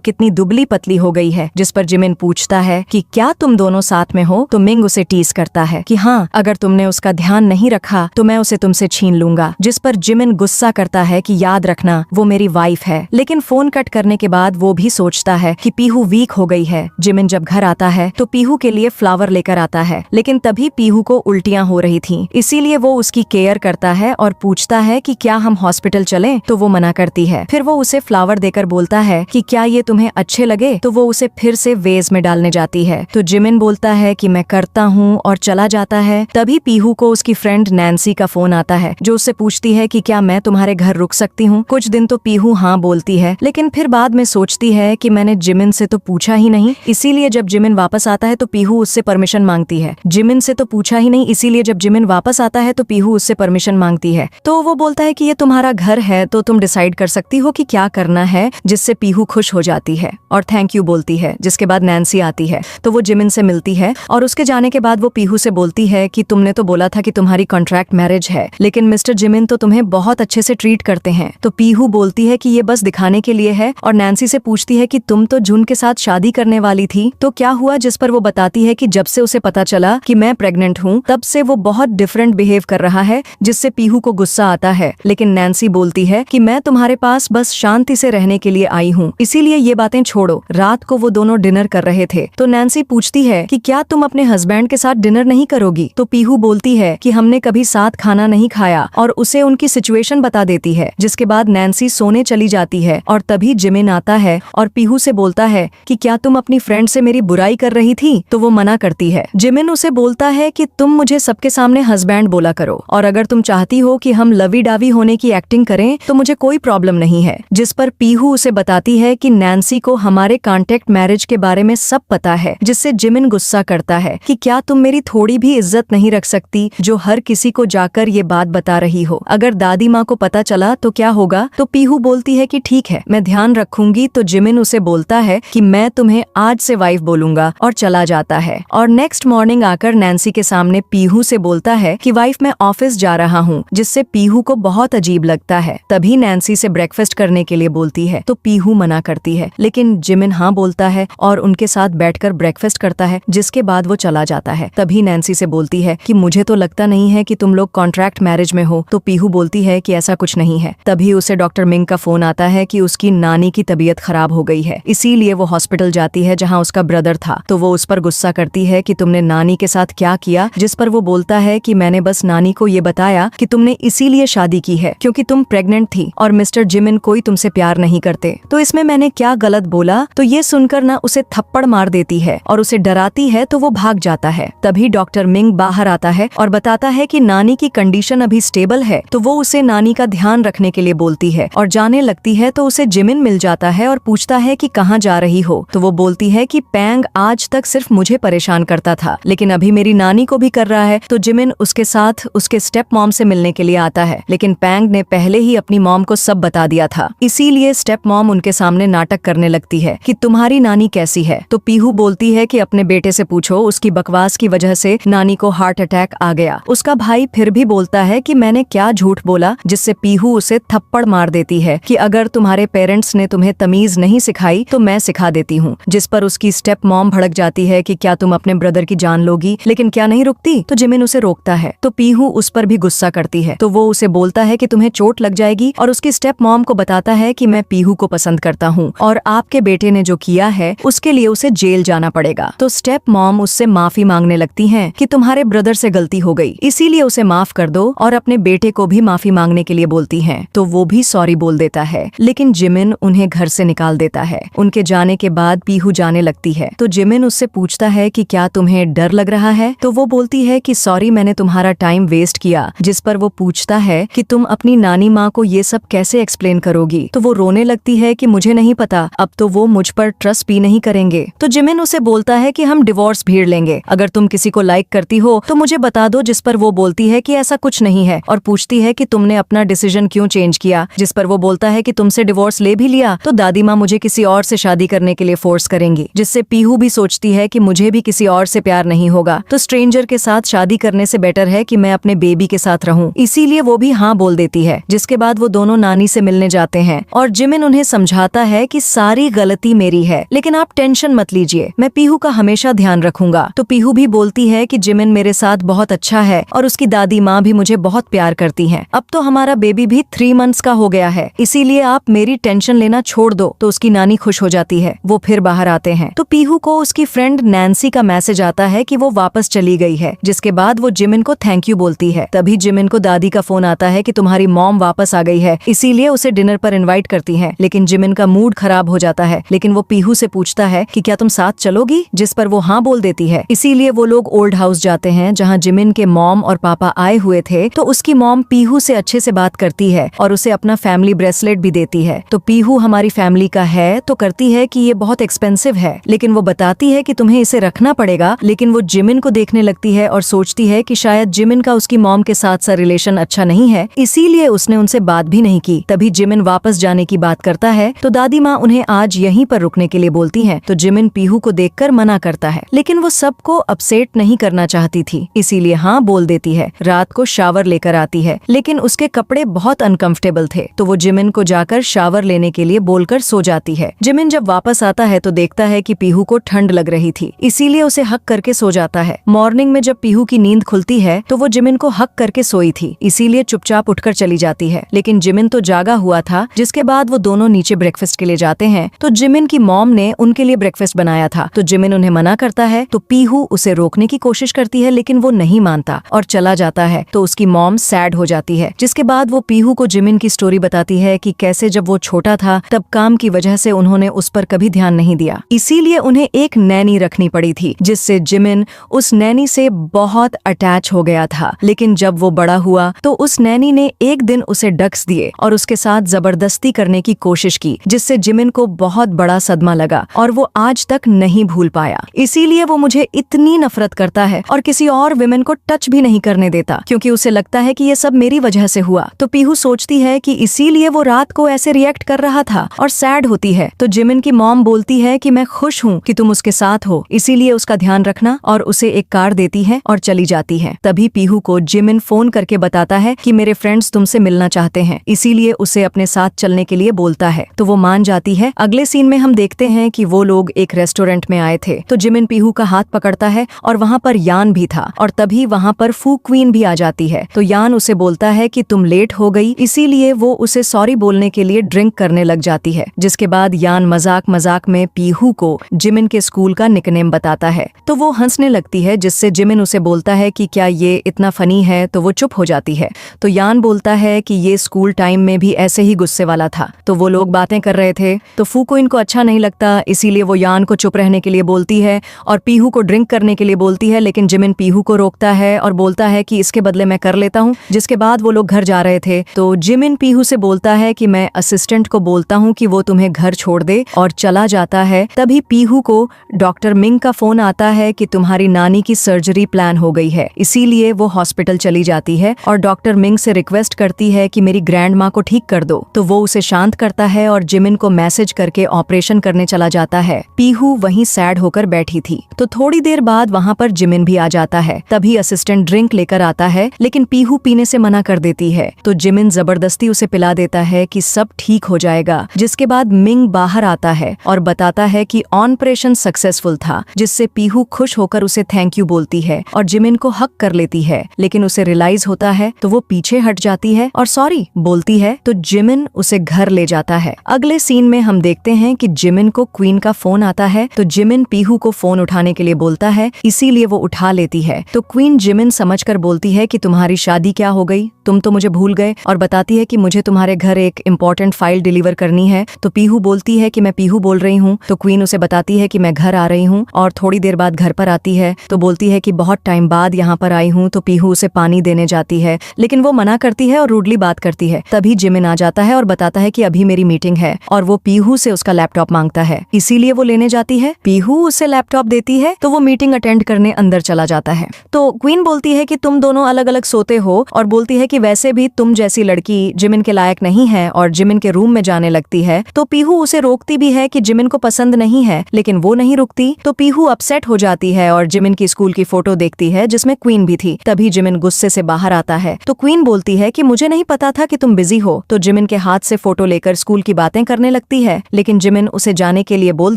कितनी दुबली पतली हो गई है। जिस पर जिमिन पूछता है कि क्या तुम दोनों साथ में हो, तो मिंग उसे टीज करता है कि हाँ, अगर तुमने उसका ध्यान नहीं रखा तो मैं उसे तुमसे छीन लूंगा। जिस पर जिमिन गुस्सा करता है कि याद रखना वो मेरी वाइफ है। लेकिन फोन कट करने के बाद वो भी सोचता है कि पीहू वीक हो गई है। जिमिन जब घर आता है तो पीहू के लिए फ्लावर लेकर आता है, लेकिन तभी पीहू को उल्टियां हो रही थी, इसीलिए वो उसकी केयर करता है और पूछता है कि क्या हम हॉस्पिटल चलें, तो वो मना करती है। फिर वो उसे फ्लावर देकर बोलता है कि क्या ये तुम्हें अच्छे लगे, तो वो उसे फिर से वेज में डालने जाती है। तो जिमिन बोलता है कि मैं करता हूँ और चला जाता है। तभी पीहू को उसकी फ्रेंड नैन्सी का फोन आता है, जो उससे पूछती है कि क्या मैं तुम्हारे घर रुक सकती हूँ कुछ दिन। तो पीहू हाँ बोलती है, लेकिन फिर बाद में सोचती है कि मैंने जिमिन से तो पूछा ही नहीं, इसीलिए जब जिमिन वापस आता है तो पीहू उससे परमिशन मांगती है। जिमिन से तो पूछा ही नहीं, इसीलिए जब जिमिन वापस आता है तो पीहू उससे परमिशन मांगती है। तो वो बोलता है कि ये तुम्हारा घर है तो तुम डिसाइड कर सकती हो कि क्या करना है, जिससे पीहू खुश हो जाती है और थैंक यू बोलती है। जिसके बाद नैन्सी आती है तो वो जिमिन से मिलती है और उसके जाने के बाद वो पीहू से बोलती है कि तुमने तो बोला था कि तुम्हारी कॉन्ट्रैक्ट मैरिज है, लेकिन मिस्टर जिमिन तो तुम्हें बहुत अच्छे से ट्रीट करते हैं। तो पीहू बोलती है कि ये बस दिखाने के लिए है और नैन्सी से पूछती है कि तुम तो जुन के साथ शादी करने वाली थी, तो क्या हुआ। जिस पर वो बताती है कि जब से उसे पता चला कि मैं प्रेग्नेंट हूँ तब से वो बहुत डिफरेंट बिहेव कर रहा है, जिससे पीहू को गुस्सा आता है। लेकिन नैन्सी बोलती है कि मैं तुम्हारे पास बस शांति से रहने के लिए आई हूँ, इसीलिए ये बातें छोड़ो। रात को वो दोनों डिनर कर रहे थे तो नैन्सी पूछती है कि क्या तुम अपने हस्बैंड के साथ डिनर नहीं करोगी। तो पीहू बोलती है कि हमने कभी साथ खाना नहीं खाया और उसे उनकी सिचुएशन बता देती है। जिसके बाद नैन्सी सोने चली जाती है और तभी जिमिन आता है और पीहू से बोलता है कि क्या तुम अपनी फ्रेंड से मेरी बुराई कर रही थी। तो वो मना करती है। जिमिन उसे बोलता है कि तुम मुझे सबके सामने हस्बैंड बोला करो और अगर तुम चाहती हो कि हम लवी डावी होने की एक्टिंग करें तो मुझे कोई प्रॉब्लम नहीं है। जिस पर पीहू उसे बताती है कि नैन्सी को हमारे कॉन्टेक्ट मैरिज के बारे में सब पता है, जिससे जिमिन गुस्सा करता है कि क्या तुम मेरी थोड़ी भी इज्जत नहीं रख सकती जो हर किसी को जाकर ये बात बता रही हो। अगर दादी माँ को पता चला तो क्या होगा। तो पीहू बोलती है कि ठीक है, मैं ध्यान रखूंगी। तो जिमिन उसे बोलता है कि मैं तुम्हें आज से वाइफ बोलूंगा और चला जाता है। और नेक्स्ट मॉर्निंग आकर नैन्सी के सामने पीहू से बोलता है कि वाइफ मैं ऑफिस जा रहा हूँ, जिससे पीहू को बहुत अजीब लगता है। तभी नैन्सी से ब्रेकफास्ट करने के लिए बोलती है तो पीहू मना करती है, लेकिन जिमिन हाँ बोलता है और उनके साथ बैठकर ब्रेकफास्ट करता है। जिसके बाद वो चला जाता है। तभी नैन्सी से बोलती है कि मुझे तो लगता नहीं है कि तुम लोग कॉन्ट्रैक्ट मैरिज में हो। तो पीहू बोलती है कि ऐसा कुछ नहीं है। तभी उसे डॉक्टर मिंग का फोन आता है कि उसकी नानी की तबीयत खराब हो गई है, इसीलिए वो हॉस्पिटल जाती है जहाँ उसका ब्रदर था। तो वो उस पर गुस्सा करती है कि तुमने नानी के साथ क्या किया। जिस पर वो बोलता है कि मैंने बस नानी को ये बताया कि तुमने इसीलिए शादी की है क्योंकि तुम प्रेग्नेंट थी और मिस्टर जिमिन कोई तुमसे प्यार नहीं करते, तो इसमें मैंने क्या गलत बोला। तो ये सुनकर ना उसे थप्पड़ मार देती है और उसे डराती है तो वो भाग जाता है। तभी डॉक्टर मिंग बाहर आता है और बताता है कि नानी की कंडीशन अभी स्टेबल है, तो वो उसे नानी का ध्यान रखने के लिए बोलती है और जाने लगती है। तो उसे जिमिन मिल जाता है और पूछता है कि कहाँ जा रही हो। तो वो बोलती है कि पैंग आज तक सिर्फ मुझे परेशान करता था, लेकिन अभी मेरी नानी को भी कर रहा है। तो जिमिन उसके साथ उसके स्टेप मॉम से मिलने के लिए आता है, लेकिन पैंग ने पहले ही अपनी मॉम को सब बता दिया था, इसीलिए स्टेप मॉम उनके सामने नाटक करने लगती है कि तुम्हारी नानी कैसी है। तो पीहू बोलती है कि अपने बेटे से पूछो, उसकी बकवास की वजह से नानी को हार्ट अटैक आ गया। उसका भाई फिर भी बोलता है कि मैंने क्या झूठ बोला, जिससे पीहू उसे थप्पड़ मार देती है कि अगर तुम्हारे पेरेंट्स ने तुम्हें तमीज नहीं सिखाई तो मैं सिखा देती हूँ। जिस पर उसकी स्टेप मॉम भड़क जाती है कि क्या तुम अपने ब्रदर की जान लोगी, लेकिन क्या नहीं रुकती। तो जिमिन उसे रोकता है तो पीहू उस पर भी गुस्सा करती है। तो वो उसे बोलता है कि तुम्हें चोट लग जाएगी और उसकी स्टेप मॉम को बताता है कि मैं पीहू को पसंद करता हूँ और आपके बेटे ने जो किया है उसके लिए उसे जेल जाना पड़ेगा। तो स्टेप मॉम उससे माफी मांगने लगती हैं कि तुम्हारे ब्रदर से गलती हो गई, इसीलिए उसे माफ कर दो और अपने बेटे को भी माफी मांगने के लिए बोलती हैं। तो वो भी सॉरी बोल देता है, लेकिन जिमिन उन्हें घर से निकाल देता है। उनके जाने के बाद पीहू जाने लगती है तो जिमिन उससे पूछता है कि क्या तुम्हें डर लग रहा है। तो वो बोलती है कि सॉरी मैंने तुम्हारा टाइम वेस्ट किया। जिस पर वो पूछता है कि तुम अपनी नानी माँ को ये सब कैसे एक्सप्लेन करोगी? तो वो रोने लगती है कि मुझे नहीं पता, अब तो वो मुझ पर ट्रस्ट भी नहीं करेंगे। तो जिमिन उसे बोलता है कि हम डिवोर्स भीड़ लेंगे, अगर तुम किसी को लाइक करती हो तो मुझे बता दो। जिस पर वो बोलती है कि ऐसा कुछ नहीं है और पूछती है कि तुमने अपना डिसीजन क्यों चेंज किया। जिस पर वो बोलता है कि तुमसे डिवोर्स ले भी लिया तो दादी माँ मुझे किसी और से शादी करने के लिए फोर्स करेंगी, जिससे पीहू भी सोचती है कि मुझे भी किसी और से प्यार नहीं होगा, तो स्ट्रेंजर के साथ शादी करने से बेटर है कि मैं अपने बेबी के साथ रहूं। इसीलिए वो भी हाँ बोल देती है। जिसके बाद वो दोनों नानी से मिलने जाते हैं और जिमिन उन्हें समझाता है कि सारी गलती मेरी है, लेकिन आप टेंशन मत लीजिए, मैं पीहू का हमेशा ध्यान रखूंगा। तो पीहू भी बोलती है कि जिमिन मेरे साथ बहुत अच्छा है और उसकी दादी माँ भी मुझे बहुत प्यार करती हैं। अब तो हमारा बेबी भी 3 मंथ्स का हो गया है, इसीलिए आप मेरी टेंशन लेना छोड़ दो। तो उसकी नानी खुश हो जाती है। वो फिर बाहर आते हैं तो पीहू को उसकी फ्रेंड नैन्सी का मैसेज आता है कि वो वापस चली गई है। जिसके बाद वो जिमिन को थैंक यू बोलती है। तभी जिमिन को दादी का फोन आता है कि तुम्हारी मॉम वापस आ गई है, इसीलिए उसे डिनर पर इनवाइट करती हैं। लेकिन जिमिन का मूड खराब हो जाता है। लेकिन वो पीहू से पूछता है कि क्या तुम साथ चलोगी, जिस पर वो हाँ बोल देती है। इसीलिए वो लोग ओल्ड हाउस जाते हैं जहाँ जिमिन के मॉम और पापा आए हुए थे। तो उसकी मॉम पीहू से अच्छे से बात करती है और उसे अपना फैमिली ब्रेसलेट भी देती है। तो पीहू हमारी फैमिली का है तो करती है कि ये बहुत एक्सपेंसिव है, लेकिन वो बताती है कि तुम्हें इसे रखना पड़ेगा। लेकिन वो जिमिन को देखने लगती है और सोचती है कि शायद जिमिन का उसकी मॉम के साथ सा रिलेशन अच्छा नहीं है, इसीलिए उसने उनसे बात भी नहीं की। तभी जिमिन वापस जाने की बात करता है तो दादी माँ उन्हें आज यहीं पर रुकने के लिए बोलती हैं। तो जिमिन पीहू को देखकर मना करता है, लेकिन वो सबको अपसेट नहीं करना चाहती थी, इसीलिए हाँ बोल देती है। रात को शावर लेकर आती है, लेकिन उसके कपड़े बहुत अनकंफर्टेबल थे, तो वो जिमिन को जाकर शावर लेने के लिए बोलकर सो जाती है। जिमिन जब वापस आता है तो देखता है कि पीहू को ठंड लग रही थी, इसीलिए उसे हक करके सो जाता है। मॉर्निंग में जब पीहू की नींद खुलती है तो वो जिमिन को हक करके सोई थी, इसीलिए चुपचाप उठकर चली जाती है। लेकिन जिमिन तो जागा हुआ था। जिसके बाद वो दोनों नीचे ब्रेकफास्ट के लिए जाते हैं तो जिमिन की मॉम ने उनके लिए ब्रेकफास्ट बनाया था। तो जिमिन उन्हें मना करता है तो पीहू उसे रोकने की कोशिश करती है, लेकिन वो नहीं मानता और चला जाता है। तो उसकी मॉम सैड हो जाती है। जिसके बाद वो पीहू को जिमिन की स्टोरी बताती है कि कैसे जब वो छोटा था तब काम की वजह से उन्होंने उस पर कभी ध्यान नहीं दिया, इसीलिए उन्हें एक नैनी रखनी पड़ी थी, जिससे जिमिन उस नैनी से बहुत अटैच हो गया था। लेकिन जब वो बड़ा हुआ तो उस नैनी ने एक दिन उसे डक्स दिए और उसके साथ जबरदस्ती करने की कोशिश की, जिससे जिमिन को बहुत बड़ा सदमा लगा और वो आज तक नहीं भूल पाया। इसीलिए वो मुझे इतनी नफरत करता है और किसी और विमेन को टच भी नहीं करने देता, क्योंकि उसे लगता है कि ये सब मेरी वजह से हुआ। तो पीहू सोचती है कि इसीलिए वो रात को ऐसे रिएक्ट कर रहा था और सैड होती है। तो जिमिन की मॉम बोलती है कि मैं खुश हूँ कि तुम उसके साथ हो, इसीलिए उसका ध्यान रखना, और उसे एक कार देती है और चली जाती है। तभी पीहू को जिमिन फोन करके बताता है कि मेरे फ्रेंड्स तुमसे मिलना चाहते हैं, इसीलिए उसे अपने साथ चलने के लिए बोलता है। तो वो मान जाती है। अगले सीन में हम देखते हैं कि वो लोग एक रेस्टोरेंट में आए थे। तो जिमिन पीहू का हाथ पकड़ता है और वहाँ पर यान भी था, और तभी वहाँ पर फू क्वीन भी आ जाती है। तो यान उसे बोलता है कि तुम लेट हो गई, इसीलिए वो उसे सॉरी बोलने के लिए ड्रिंक करने लग जाती है। जिसके बाद यान मजाक मजाक में पीहू को जिमिन के स्कूल का निकनेम बताता है। तो वो हंसने लगती है, जिससे जिमिन उसे बोलता है कि क्या ये इतना फनी है। तो वो चुप हो जाती है। तो यान बोलता है कि ये स्कूल टाइम में भी ऐसे ही गुस्से वाला था। तो वो लोग बातें कर रहे थे तो फू को इनको अच्छा नहीं लगता, इसीलिए वो यान को चुप रहने के लिए बोलती है और पीहू को ड्रिंक करने के लिए बोलती है। लेकिन जिमिन पीहू को रोकता है और बोलता है कि इसके बदले मैं कर लेता हूँ। जिसके बाद वो लोग घर जा रहे थे तो जिमिन पीहू से बोलता है कि मैं असिस्टेंट को बोलता हूँ कि वो तुम्हें घर छोड़ दे, और चला जाता है। तभी पीहू को डॉक्टर मिंग का फोन आता है कि तुम्हारी नानी की सर्जरी प्लान हो गई है, इसीलिए वो हॉस्पिटल चली जाती है और डॉक्टर मिंग से रिक्वेस्ट करती है कि मेरी ग्रैंड माँ को ठीक कर दो। तो वो उसे शांत करता है और जिमिन को मैसेज करके ऑपरेशन करने चला जाता है। पीहू वहीं सैड होकर बैठी थी। तो थोड़ी देर बाद वहाँ पर जिमिन भी आ जाता है। तभी असिस्टेंट ड्रिंक लेकर आता है, लेकिन पीहू पीने से मना कर देती है। तो जिमिन जबरदस्ती उसे पिला देता है कि सब ठीक हो जाएगा। जिसके बाद मिंग बाहर आता है और बताता है कि ऑपरेशन सक्सेसफुल था, जिससे पीहू खुश होकर उसे थैंक यू बोलती है और जिमिन को हक कर लेती है। लेकिन उसे रियलाइज होता है तो वो पीछे हट जाती है और सॉरी बोलती है। तो जिमिन उसे घर ले जाता है। अगले सीन में हम देखते हैं कि जिमिन को क्वीन का फोन आता है। तो जिमिन पीहू को फोन उठाने के लिए बोलता है, इसीलिए वो उठा लेती है। तो क्वीन जिमिन समझकर बोलती है कि तुम्हारी शादी क्या हो गई, तुम तो मुझे भूल गए, और बताती है कि मुझे तुम्हारे घर एक इम्पोर्टेंट फाइल डिलीवर करनी है। तो पीहू बोलती है कि मैं पीहू बोल रही हूँ। तो क्वीन उसे बताती है कि मैं घर आ रही हूँ, और थोड़ी देर बाद घर पर आती है। तो बोलती है कि बहुत टाइम बाद यहाँ पर आई हूँ। तो पीहू उसे पानी देने जाती है, लेकिन वो मना करती है और रूडली बात करती देखती है। तभी जिमिन आ जाता है और बताता है कि अभी मेरी मीटिंग है और वो पीहू से उसका लैपटॉप मांगता है, इसीलिए वो लेने जाती है। पीहू उसे लैपटॉप देती है तो वो मीटिंग अटेंड करने अंदर चला जाता है। तो क्वीन बोलती है कि तुम दोनों अलग अलग सोते हो और बोलती है कि वैसे भी तुम जैसी लड़की जिमिन के लायक नहीं है और जिमिन के रूम में जाने लगती है। तो पीहू उसे रोकती भी है कि जिमिन को पसंद नहीं है, लेकिन वो नहीं रुकती। तो पीहू अपसेट हो जाती है और जिमिन की स्कूल की फोटो देखती है जिसमें क्वीन भी थी। तभी जिमिन गुस्से से बाहर आता है तो क्वीन बोलती है कि मुझे नहीं पता था कि तुम बिजी हो। तो जिमिन के हाथ से फोटो लेकर स्कूल की बातें करने लगती है, लेकिन जिमिन उसे जाने के लिए बोल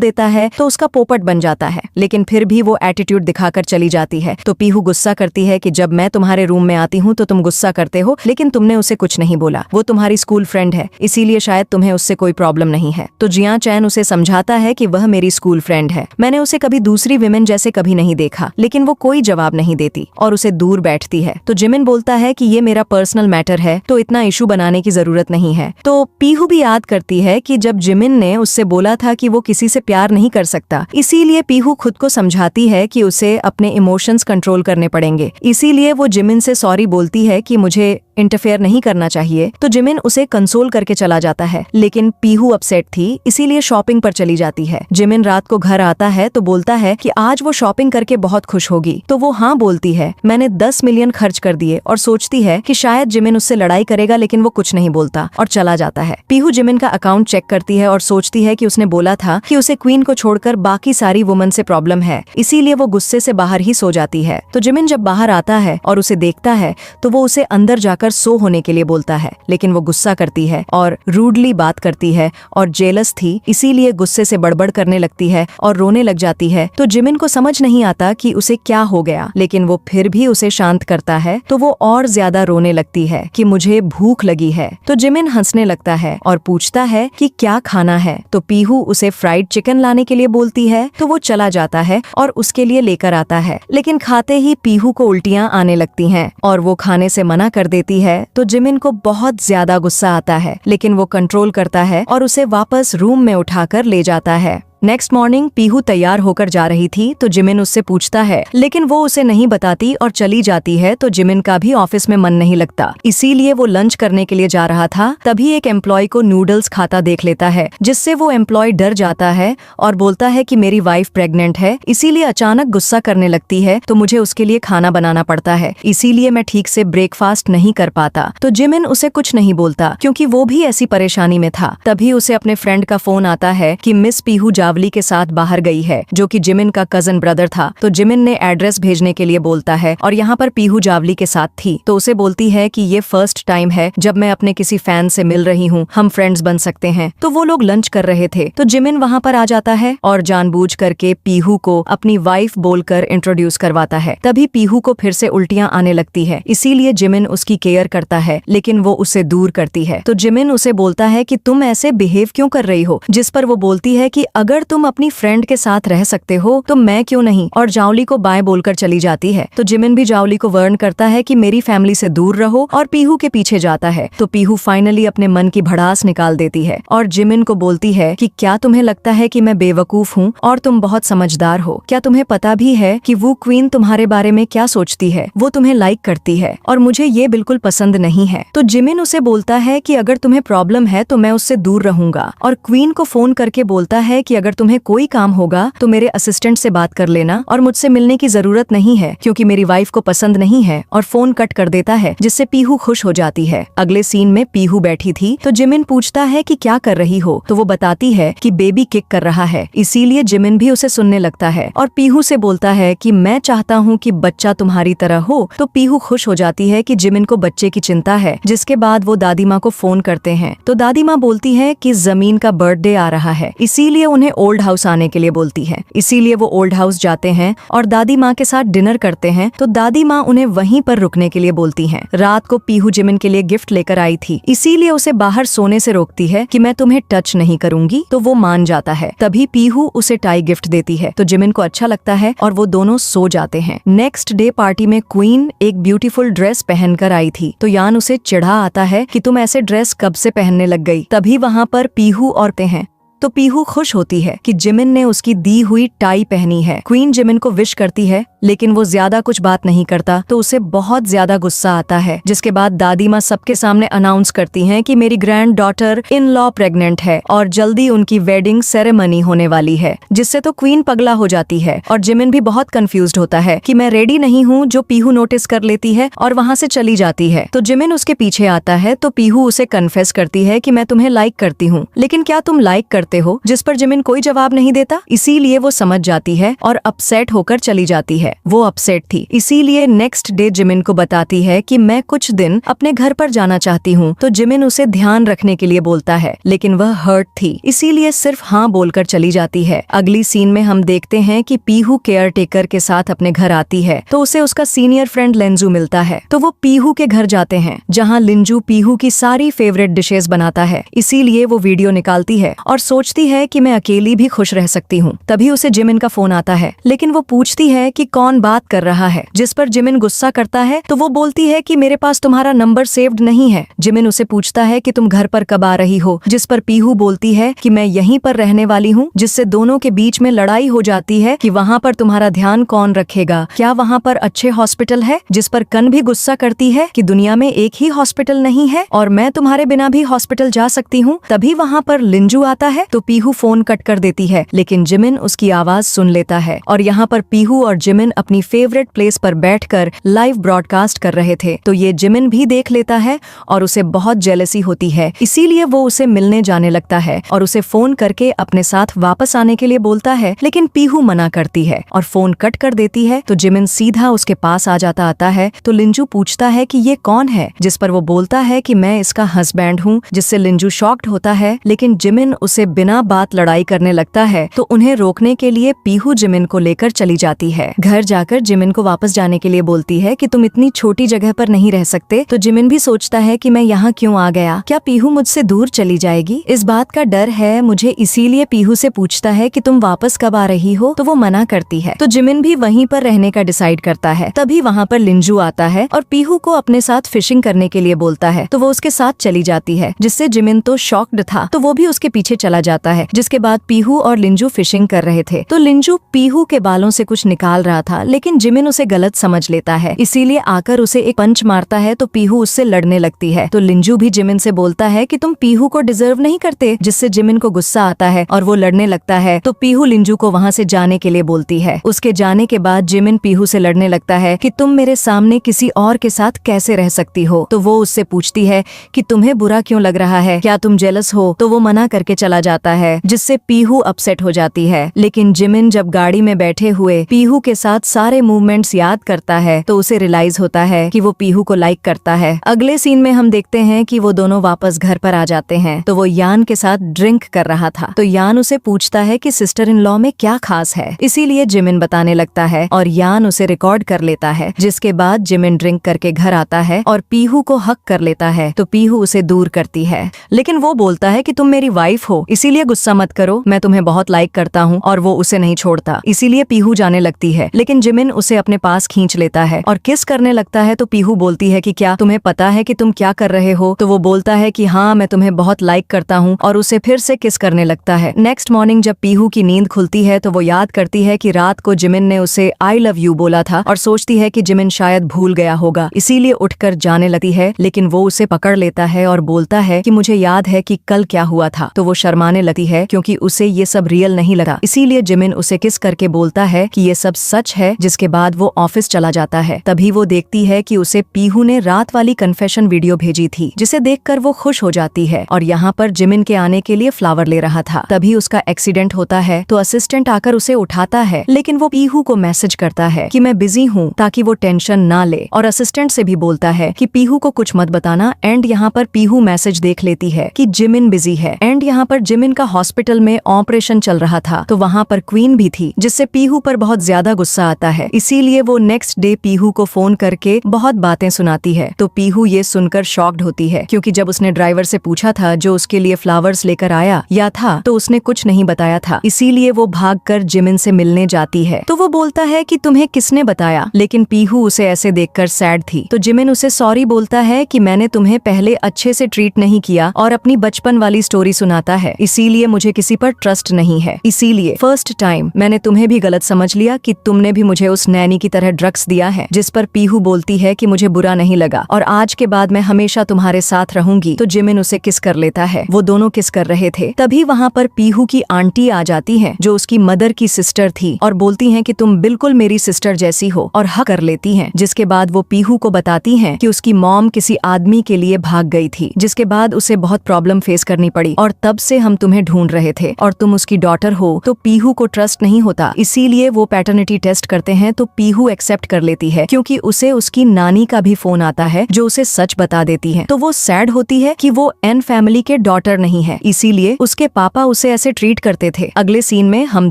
देता है तो उसका पोपट बन जाता है, लेकिन फिर भी वो एटीट्यूड दिखाकर चली जाती है। तो पीहू गुस्सा करती है कि जब मैं तुम्हारे रूम में आती हूँ तो तुम गुस्सा करते हो, लेकिन तुमने उसे कुछ नहीं बोला। वो तुम्हारी स्कूल फ्रेंड है, इसीलिए शायद तुम्हें उससे कोई प्रॉब्लम नहीं है। तो जिया चैन उसे समझाता है कि वह मेरी स्कूल फ्रेंड है, मैंने उसे कभी दूसरी विमेन जैसे कभी नहीं देखा, लेकिन वो कोई जवाब नहीं देती और उसे दूर बैठती है। तो जिमिन बोलता है कि ये मेरा पर्सनल मैटर है तो इतना इशू बनाने की जरूरत नहीं है। तो पीहू भी याद करती है कि जब जिमिन ने उससे बोला था कि वो किसी से प्यार नहीं कर सकता, इसीलिए पीहू खुद को समझाती है कि उसे अपने इमोशंस कंट्रोल करने पड़ेंगे। इसीलिए वो जिमिन से सॉरी बोलती है कि मुझे इंटरफेयर नहीं करना चाहिए। तो जिमिन उसे कंसोल करके चला जाता है, लेकिन पीहू अपसेट थी इसीलिए शॉपिंग पर चली जाती है। जिमिन रात को घर आता है तो बोलता है कि आज वो शॉपिंग करके बहुत खुश होगी। तो वो हाँ बोलती है, मैंने 10 मिलियन खर्च कर दिए, और सोचती है कि शायद जिमिन उससे लड़ाई करेगा, लेकिन वो कुछ नहीं बोलता और चला जाता है। पीहू जिमिन का अकाउंट चेक करती है और सोचती है कि उसने बोला था कि उसे क्वीन को छोड़कर बाकी सारी वुमन से प्रॉब्लम है, इसीलिए वो गुस्से से बाहर ही सो जाती है। तो जिमिन जब बाहर आता है और उसे देखता है तो वो उसे अंदर जाकर सो होने के लिए बोलता है, लेकिन वो गुस्सा करती है और रूडली बात करती है और जेलस थी इसीलिए गुस्से से बड़बड़ करने लगती है और रोने लग जाती है। तो जिमिन को समझ नहीं आता कि उसे क्या हो गया, लेकिन वो फिर भी उसे शांत करता है। तो वो और ज्यादा रोने लगती है कि मुझे भूख लगी है। तो जिमिन हंसने लगता है और पूछता है कि क्या खाना है। तो पीहू उसे फ्राइड चिकन लाने के लिए बोलती है, तो वो चला जाता है और उसके लिए लेकर आता है, लेकिन खाते ही पीहू को उल्टियां आने लगती हैं और वो खाने से मना कर देती है। तो जिमिन को बहुत ज्यादा गुस्सा आता है, लेकिन वो कंट्रोल करता है और उसे वापस रूम में उठाकर ले जाता है। नेक्स्ट मॉर्निंग पीहू तैयार होकर जा रही थी तो जिमिन उससे पूछता है, लेकिन वो उसे नहीं बताती और चली जाती है। तो जिमिन का भी ऑफिस में मन नहीं लगता, इसीलिए वो लंच करने के लिए जा रहा था। तभी एक एम्प्लॉय को नूडल्स खाता देख लेता है, जिससे वो एम्प्लॉय डर जाता है और बोलता है कि मेरी वाइफ प्रेग्नेंट है, इसीलिए अचानक गुस्सा करने लगती है तो मुझे उसके लिए खाना बनाना पड़ता है, इसीलिए मैं ठीक से ब्रेकफास्ट नहीं कर पाता। तो जिमिन उसे कुछ नहीं बोलता क्योंकि वो भी ऐसी परेशानी में था। तभी उसे अपने फ्रेंड का फोन आता है कि मिस पीहू जावली के साथ बाहर गई है, जो कि जिमिन का कजन ब्रदर था। तो जिमिन ने एड्रेस भेजने के लिए बोलता है और यहाँ पर पीहू जावली के साथ थी। तो उसे बोलती है कि ये फर्स्ट टाइम है जब मैं अपने किसी फैन से मिल रही हूँ, हम फ्रेंड्स बन सकते हैं। तो वो लोग लंच कर रहे थे तो जिमिन वहाँ पर आ जाता है और जानबूझ करके पीहू को अपनी वाइफ बोलकर इंट्रोड्यूस करवाता है। तभी पीहू को फिर से उल्टियां आने लगती है, इसीलिए जिमिन उसकी केयर करता है, लेकिन वो उसे दूर करती है। तो जिमिन उसे बोलता है कि तुम ऐसे बिहेव क्यों कर रही हो, जिस पर वो बोलती है कि अगर तुम अपनी फ्रेंड के साथ रह सकते हो तो मैं क्यों नहीं, और जावली को बाय बोलकर चली जाती है। तो जिमिन भी जावली को वार्न करता है कि मेरी फैमिली से दूर रहो और पीहू के पीछे जाता है। तो पीहू फाइनली अपने मन की भड़ास निकाल देती है और जिमिन को बोलती है कि क्या तुम्हें लगता है कि मैं बेवकूफ हूँ और तुम बहुत समझदार हो? क्या तुम्हें पता भी है कि वो क्वीन तुम्हारे बारे में क्या सोचती है? वो तुम्हें लाइक करती है और मुझे ये बिल्कुल पसंद नहीं है। तो जिमिन उसे बोलता है कि अगर तुम्हें प्रॉब्लम है तो मैं उससे दूर रहूंगा, और क्वीन को फोन करके बोलता है कि अगर तुम्हें कोई काम होगा तो मेरे असिस्टेंट से बात कर लेना और मुझसे मिलने की जरूरत नहीं है क्योंकि मेरी वाइफ को पसंद नहीं है, और फोन कट कर देता है, जिससे पीहू खुश हो जाती है। अगले सीन में पीहू बैठी थी तो जिमिन पूछता है कि क्या कर रही हो, तो वो बताती है कि बेबी किक कर रहा है, इसीलिए जिमिन भी उसे सुनने लगता है और पीहू से बोलता है कि मैं चाहता हूँ कि बच्चा तुम्हारी तरह हो। तो पीहू खुश हो जाती है कि जिमिन को बच्चे की चिंता है। जिसके बाद वो दादी माँ को फोन करते हैं तो दादी माँ बोलती है कि जमीन का बर्थडे आ रहा है, इसीलिए उन्हें ओल्ड हाउस आने के लिए बोलती है। इसीलिए वो ओल्ड हाउस जाते हैं और दादी माँ के साथ डिनर करते हैं। तो दादी माँ उन्हें वहीं पर रुकने के लिए बोलती हैं। रात को पीहू जिमिन के लिए गिफ्ट लेकर आई थी, इसीलिए उसे बाहर सोने से रोकती है कि मैं तुम्हें टच नहीं करूंगी। तो वो मान जाता है। तभी पीहू उसे टाई गिफ्ट देती है तो जिमिन को अच्छा लगता है और वो दोनों सो जाते हैं। नेक्स्ट डे पार्टी में क्वीन एक ब्यूटीफुल ड्रेस पहनकर आई थी तो यान उसे चिढ़ा आता है कि तुम ऐसे ड्रेस कब से पहनने लग गई। तभी वहाँ पर पीहू और हैं तो पीहू खुश होती है कि जिमिन ने उसकी दी हुई टाई पहनी है। क्वीन जिमिन को विश करती है, लेकिन वो ज्यादा कुछ बात नहीं करता, तो उसे बहुत ज्यादा गुस्सा आता है। जिसके बाद दादी माँ सबके सामने अनाउंस करती हैं कि मेरी grand daughter in law pregnant है और जल्दी उनकी वेडिंग सेरेमनी होने वाली है। जिससे तो क्वीन पगला हो जाती है और जिमिन भी बहुत कंफ्यूज्ड होता है कि मैं रेडी नहीं हूँ, जो पीहू नोटिस कर लेती है और वहाँ से चली जाती है। तो जिमिन उसके पीछे आता है तो पीहू उसे कन्फेस करती है कि मैं तुम्हें लाइक करती हूँ, लेकिन क्या तुम लाइक करते हो? जिस पर जिमिन कोई जवाब नहीं देता। इसीलिए वो समझ जाती है और अपसेट होकर चली जाती है। वो अपसेट थी, इसीलिए नेक्स्ट डे जिमिन को बताती है कि मैं कुछ दिन अपने घर पर जाना चाहती हूँ। तो जिमिन उसे ध्यान रखने के लिए बोलता है, लेकिन वह हर्ट थी, इसीलिए सिर्फ हाँ बोलकर चली जाती है। अगली सीन में हम देखते हैं कि पीहू केयर टेकर के साथ अपने घर आती है तो उसे उसका सीनियर फ्रेंड लिंजू मिलता है। तो वो पीहू के घर जाते हैं, जहाँ लिंजू पीहू की सारी फेवरेट डिशेस बनाता है। इसीलिए वो वीडियो निकालती है और सोचती है कि मैं अकेली भी खुश रह सकती हूँ। तभी उसे जिमिन का फोन आता है, लेकिन वो पूछती है कि कौन बात कर रहा है। जिस पर जिमिन गुस्सा करता है तो वो बोलती है कि मेरे पास तुम्हारा नंबर सेव्ड नहीं है। जिमिन उसे पूछता है कि तुम घर पर कब आ रही हो, जिस पर पीहू बोलती है कि मैं यहीं पर रहने वाली हूँ। जिससे दोनों के बीच में लड़ाई हो जाती है कि वहाँ पर तुम्हारा ध्यान कौन रखेगा, क्या वहाँ पर अच्छे हॉस्पिटल है। जिस पर कन भी गुस्सा करती है कि दुनिया में एक ही हॉस्पिटल नहीं है और मैं तुम्हारे बिना भी हॉस्पिटल जा सकती हूँ। तभी वहाँ पर लिंजू आता है तो पीहू फोन कट कर देती है, लेकिन जिमिन उसकी आवाज सुन लेता है। और यहाँ पर पीहू और जिमिन अपनी फेवरेट प्लेस पर बैठकर लाइव ब्रॉडकास्ट कर रहे थे। तो ये जिमिन भी देख लेता है और उसे बहुत जेलसी होती है। इसीलिए वो उसे मिलने जाने लगता है और उसे फोन करके अपने साथ वापस आने के लिए बोलता है, लेकिन पीहू मना करती है और फोन कट कर देती है। तो जिमिन सीधा उसके पास आ जाता आता है। तो लिंजू पूछता है कि ये कौन है, जिस पर वो बोलता है कि मैं इसका हस्बैंड हूँ। जिससे लिंजू शॉक्ड होता है, लेकिन जिमिन उसे बिना बात लड़ाई करने लगता है। तो उन्हें रोकने के लिए पीहू जिमिन को लेकर चली जाती है। घर जाकर जिमिन को वापस जाने के लिए बोलती है कि तुम इतनी छोटी जगह पर नहीं रह सकते। तो जिमिन भी सोचता है कि मैं यहाँ क्यों आ गया, क्या पीहू मुझसे दूर चली जाएगी। इस बात का डर है मुझे, इसीलिए पीहू से पूछता है कि तुम वापस कब आ रही हो। तो वो मना करती है। तो जिमिन भी वहीं पर रहने का डिसाइड करता है। तभी वहाँ पर लिंजू आता है और पीहू को अपने साथ फिशिंग करने के लिए बोलता है। तो वो उसके साथ चली जाती है, जिससे जिमिन तो शॉक्ड था तो वो भी उसके पीछे चला जाता है। जिसके बाद पीहू और लिंजू फिशिंग कर रहे थे। तो लिंजू पीहू के बालों से कुछ निकाल रहा था, लेकिन जिमिन उसे गलत समझ लेता है, इसीलिए आकर उसे एक पंच मारता है। तो पीहू उससे लड़ने लगती है। तो लिंजू भी जिमिन से बोलता है कि तुम पीहू को डिजर्व नहीं करते, जिससे जिमिन को गुस्सा आता है और वो लड़ने लगता है। तो पीहू लिंजू को वहाँ से जाने के लिए बोलती है। उसके जाने के बाद जिमिन पीहू से लड़ने लगता है कि तुम मेरे सामने किसी और के साथ कैसे रह सकती हो। तो वो उससे पूछती है कि तुम्हें बुरा क्यों लग रहा है, क्या तुम जेलस हो। तो वो मना करके चला जाता है, जिससे पीहू अपसेट हो जाती है। लेकिन जिमिन जब गाड़ी में बैठे हुए पीहू के साथ सारे मूवमेंट्स याद करता है तो उसे रियलाइज होता है कि वो पीहू को लाइक करता है। अगले सीन में हम देखते हैं कि वो दोनों वापस घर पर आ जाते हैं। तो वो यान के साथ ड्रिंक कर रहा था। तो यान उसे पूछता है कि सिस्टर इन लॉ में क्या खास है, इसीलिए जिमिन बताने लगता है और यान उसे रिकॉर्ड कर लेता है। जिसके बाद जिमिन ड्रिंक करके घर आता है और पीहू को हक कर लेता है। तो पीहू उसे दूर करती है, लेकिन वो बोलता है कि तुम मेरी वाइफ हो, इसीलिए गुस्सा मत करो, मैं तुम्हें बहुत लाइक करता हूँ। और वो उसे नहीं छोड़ता, इसीलिए पीहू जाने लगती है। लेकिन जिमिन उसे अपने पास खींच लेता है और किस करने लगता है। तो पीहू बोलती है कि क्या तुम्हें पता है कि तुम क्या कर रहे हो। तो वो बोलता है कि हाँ, मैं तुम्हें बहुत लाइक करता हूँ और उसे फिर से किस करने लगता है। नेक्स्ट मॉर्निंग जब पीहू की नींद खुलती है तो वो याद करती है कि रात को जिमिन ने उसे आई लव यू बोला था और सोचती है कि जिमिन शायद भूल गया होगा, इसीलिए उठकर जाने लगती है। लेकिन वो उसे पकड़ लेता है और बोलता है कि मुझे याद है कि कल क्या हुआ था। तो वो शर्माने लगती है क्योंकि उसे ये सब रियल नहीं लगा। इसीलिए जिमिन उसे किस करके बोलता है कि ये सब सच है। जिसके बाद वो ऑफिस चला जाता है। तभी वो देखती है कि उसे पीहू ने रात वाली कन्फेशन वीडियो भेजी थी, जिसे देखकर वो खुश हो जाती है और यहाँ पर जिमिन के आने के लिए फ्लावर ले रहा था। तभी उसका एक्सीडेंट होता है। तो असिस्टेंट आकर उसे उठाता है, लेकिन वो पीहू को मैसेज करता है कि मैं बिजी हूँ, ताकि वो टेंशन ना ले। और असिस्टेंट से भी बोलता है कि पीहू को कुछ मत बताना। एंड यहाँ पर पीहू मैसेज देख लेती है कि जिमिन बिजी है। एंड यहाँ पर जिमिन का हॉस्पिटल में ऑपरेशन चल रहा था, तो वहाँ पर क्वीन भी थी, जिससे पीहू पर बहुत ज्यादा गुस्सा आता है। इसीलिए वो नेक्स्ट डे पीहू को फोन करके बहुत बातें सुनाती है। तो पीहू ये सुनकर शॉक्ड होती है, क्योंकि जब उसने ड्राइवर से पूछा था जो उसके लिए फ्लावर्स लेकर आया या था, तो उसने कुछ नहीं बताया था। इसीलिए वो भागकर जिमिन से मिलने जाती है। तो वो बोलता है कि तुम्हें किसने बताया। लेकिन पीहू उसे ऐसे देखकर सैड थी। तो जिमिन उसे सॉरी बोलता है कि मैंने तुम्हें पहले अच्छे से ट्रीट नहीं किया और अपनी बचपन वाली स्टोरी सुनाता है। इसीलिए मुझे किसी पर ट्रस्ट नहीं है। इसीलिए फर्स्ट टाइम मैंने तुम्हें भी गलत समझ लिया कि तुमने भी मुझे उस नैनी की तरह ड्रग्स दिया है। जिस पर पीहू बोलती है कि मुझे बुरा नहीं लगा और आज के बाद मैं हमेशा तुम्हारे साथ रहूंगी। तो जिमिन उसे किस कर लेता है। वो दोनों किस कर रहे थे, तभी वहाँ पर पीहू की आंटी आ जाती है जो उसकी मदर की सिस्टर थी और बोलती हैं कि तुम बिल्कुल मेरी सिस्टर जैसी हो और हक कर लेती हैं। जिसके बाद वो पीहू को बताती हैं कि उसकी मॉम किसी आदमी के लिए भाग गई थी, जिसके बाद उसे बहुत प्रॉब्लम फेस करनी पड़ी और तब से हम तुम्हें ढूंढ रहे थे और तुम उसकी डॉटर हो। तो पीहू को ट्रस्ट नहीं होता, इसीलिए वो पैटर्निटी टेस्ट करते हैं। तो पीहू एक्सेप्ट कर लेती है क्योंकि उसे उसकी नानी का भी फोन आता है जो उसे सच बता देती है। तो वो सैड होती है कि वो एन फैमिली के डॉटर नहीं है, इसीलिए उसके पापा उसे ऐसे ट्रीट करते थे। अगले सीन में हम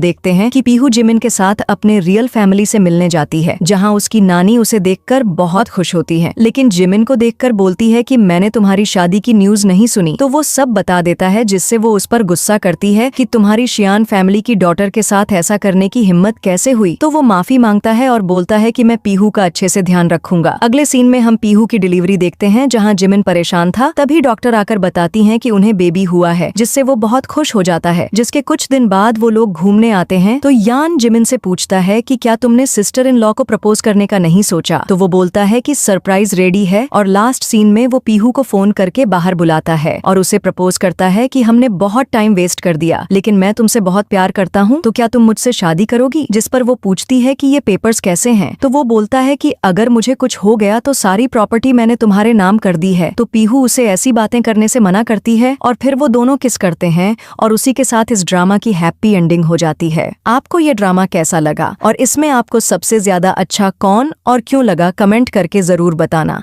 देखते हैं कि पीहू जिमिन के साथ अपने रियल फैमिली से मिलने जाती है, जहाँ उसकी नानी उसे देखकर बहुत खुश होती है, लेकिन जिमिन को देखकर बोलती है कि मैंने तुम्हारी शादी की न्यूज नहीं सुनी। तो वो सब बता देता है, जिससे वो उस पर गुस्सा करती है कि तुम्हारी शियान फैमिली की डॉटर के साथ ऐसा करने की हिम्मत कैसे हुई। तो वो माफी मांगता है और बोलता है कि मैं पीहू का अच्छे से ध्यान रखूंगा। अगले सीन में हम पीहू की डिलीवरी देखते हैं, जहाँ जिमिन परेशान था। तभी डॉक्टर आकर बताती हैं कि उन्हें बेबी हुआ है, जिससे वो बहुत खुश हो जाता है। जिसके कुछ दिन बाद वो लोग घूमने आते हैं। तो यान जिमिन से पूछता है कि क्या तुमने सिस्टर इन लॉ को प्रपोज करने का नहीं सोचा। तो वो बोलता है कि सरप्राइज रेडी है और लास्ट सीन में वो पीहू को फोन करके बाहर बुलाता है और उसे प्रपोज करता है कि हमने बहुत टाइम वेस्ट कर दिया, लेकिन मैं तुमसे बहुत प्यार करता हूँ, तो क्या तुम मुझसे शादी करोगी। जिस पर वो पूछती है कि ये पेपर्स कैसे हैं। तो वो बोलता है कि अगर मुझे कुछ हो गया तो सारी प्रॉपर्टी मैंने तुम्हारे नाम कर दी है। तो पीहू उसे ऐसी बातें करने से मना करती है और फिर वो दोनों किस करते हैं और उसी के साथ इस ड्रामा की हैप्पी एंडिंग हो जाती है। आपको ये ड्रामा कैसा लगा और इसमें आपको सबसे ज्यादा अच्छा कौन और क्यों लगा, कमेंट करके जरूर बताना।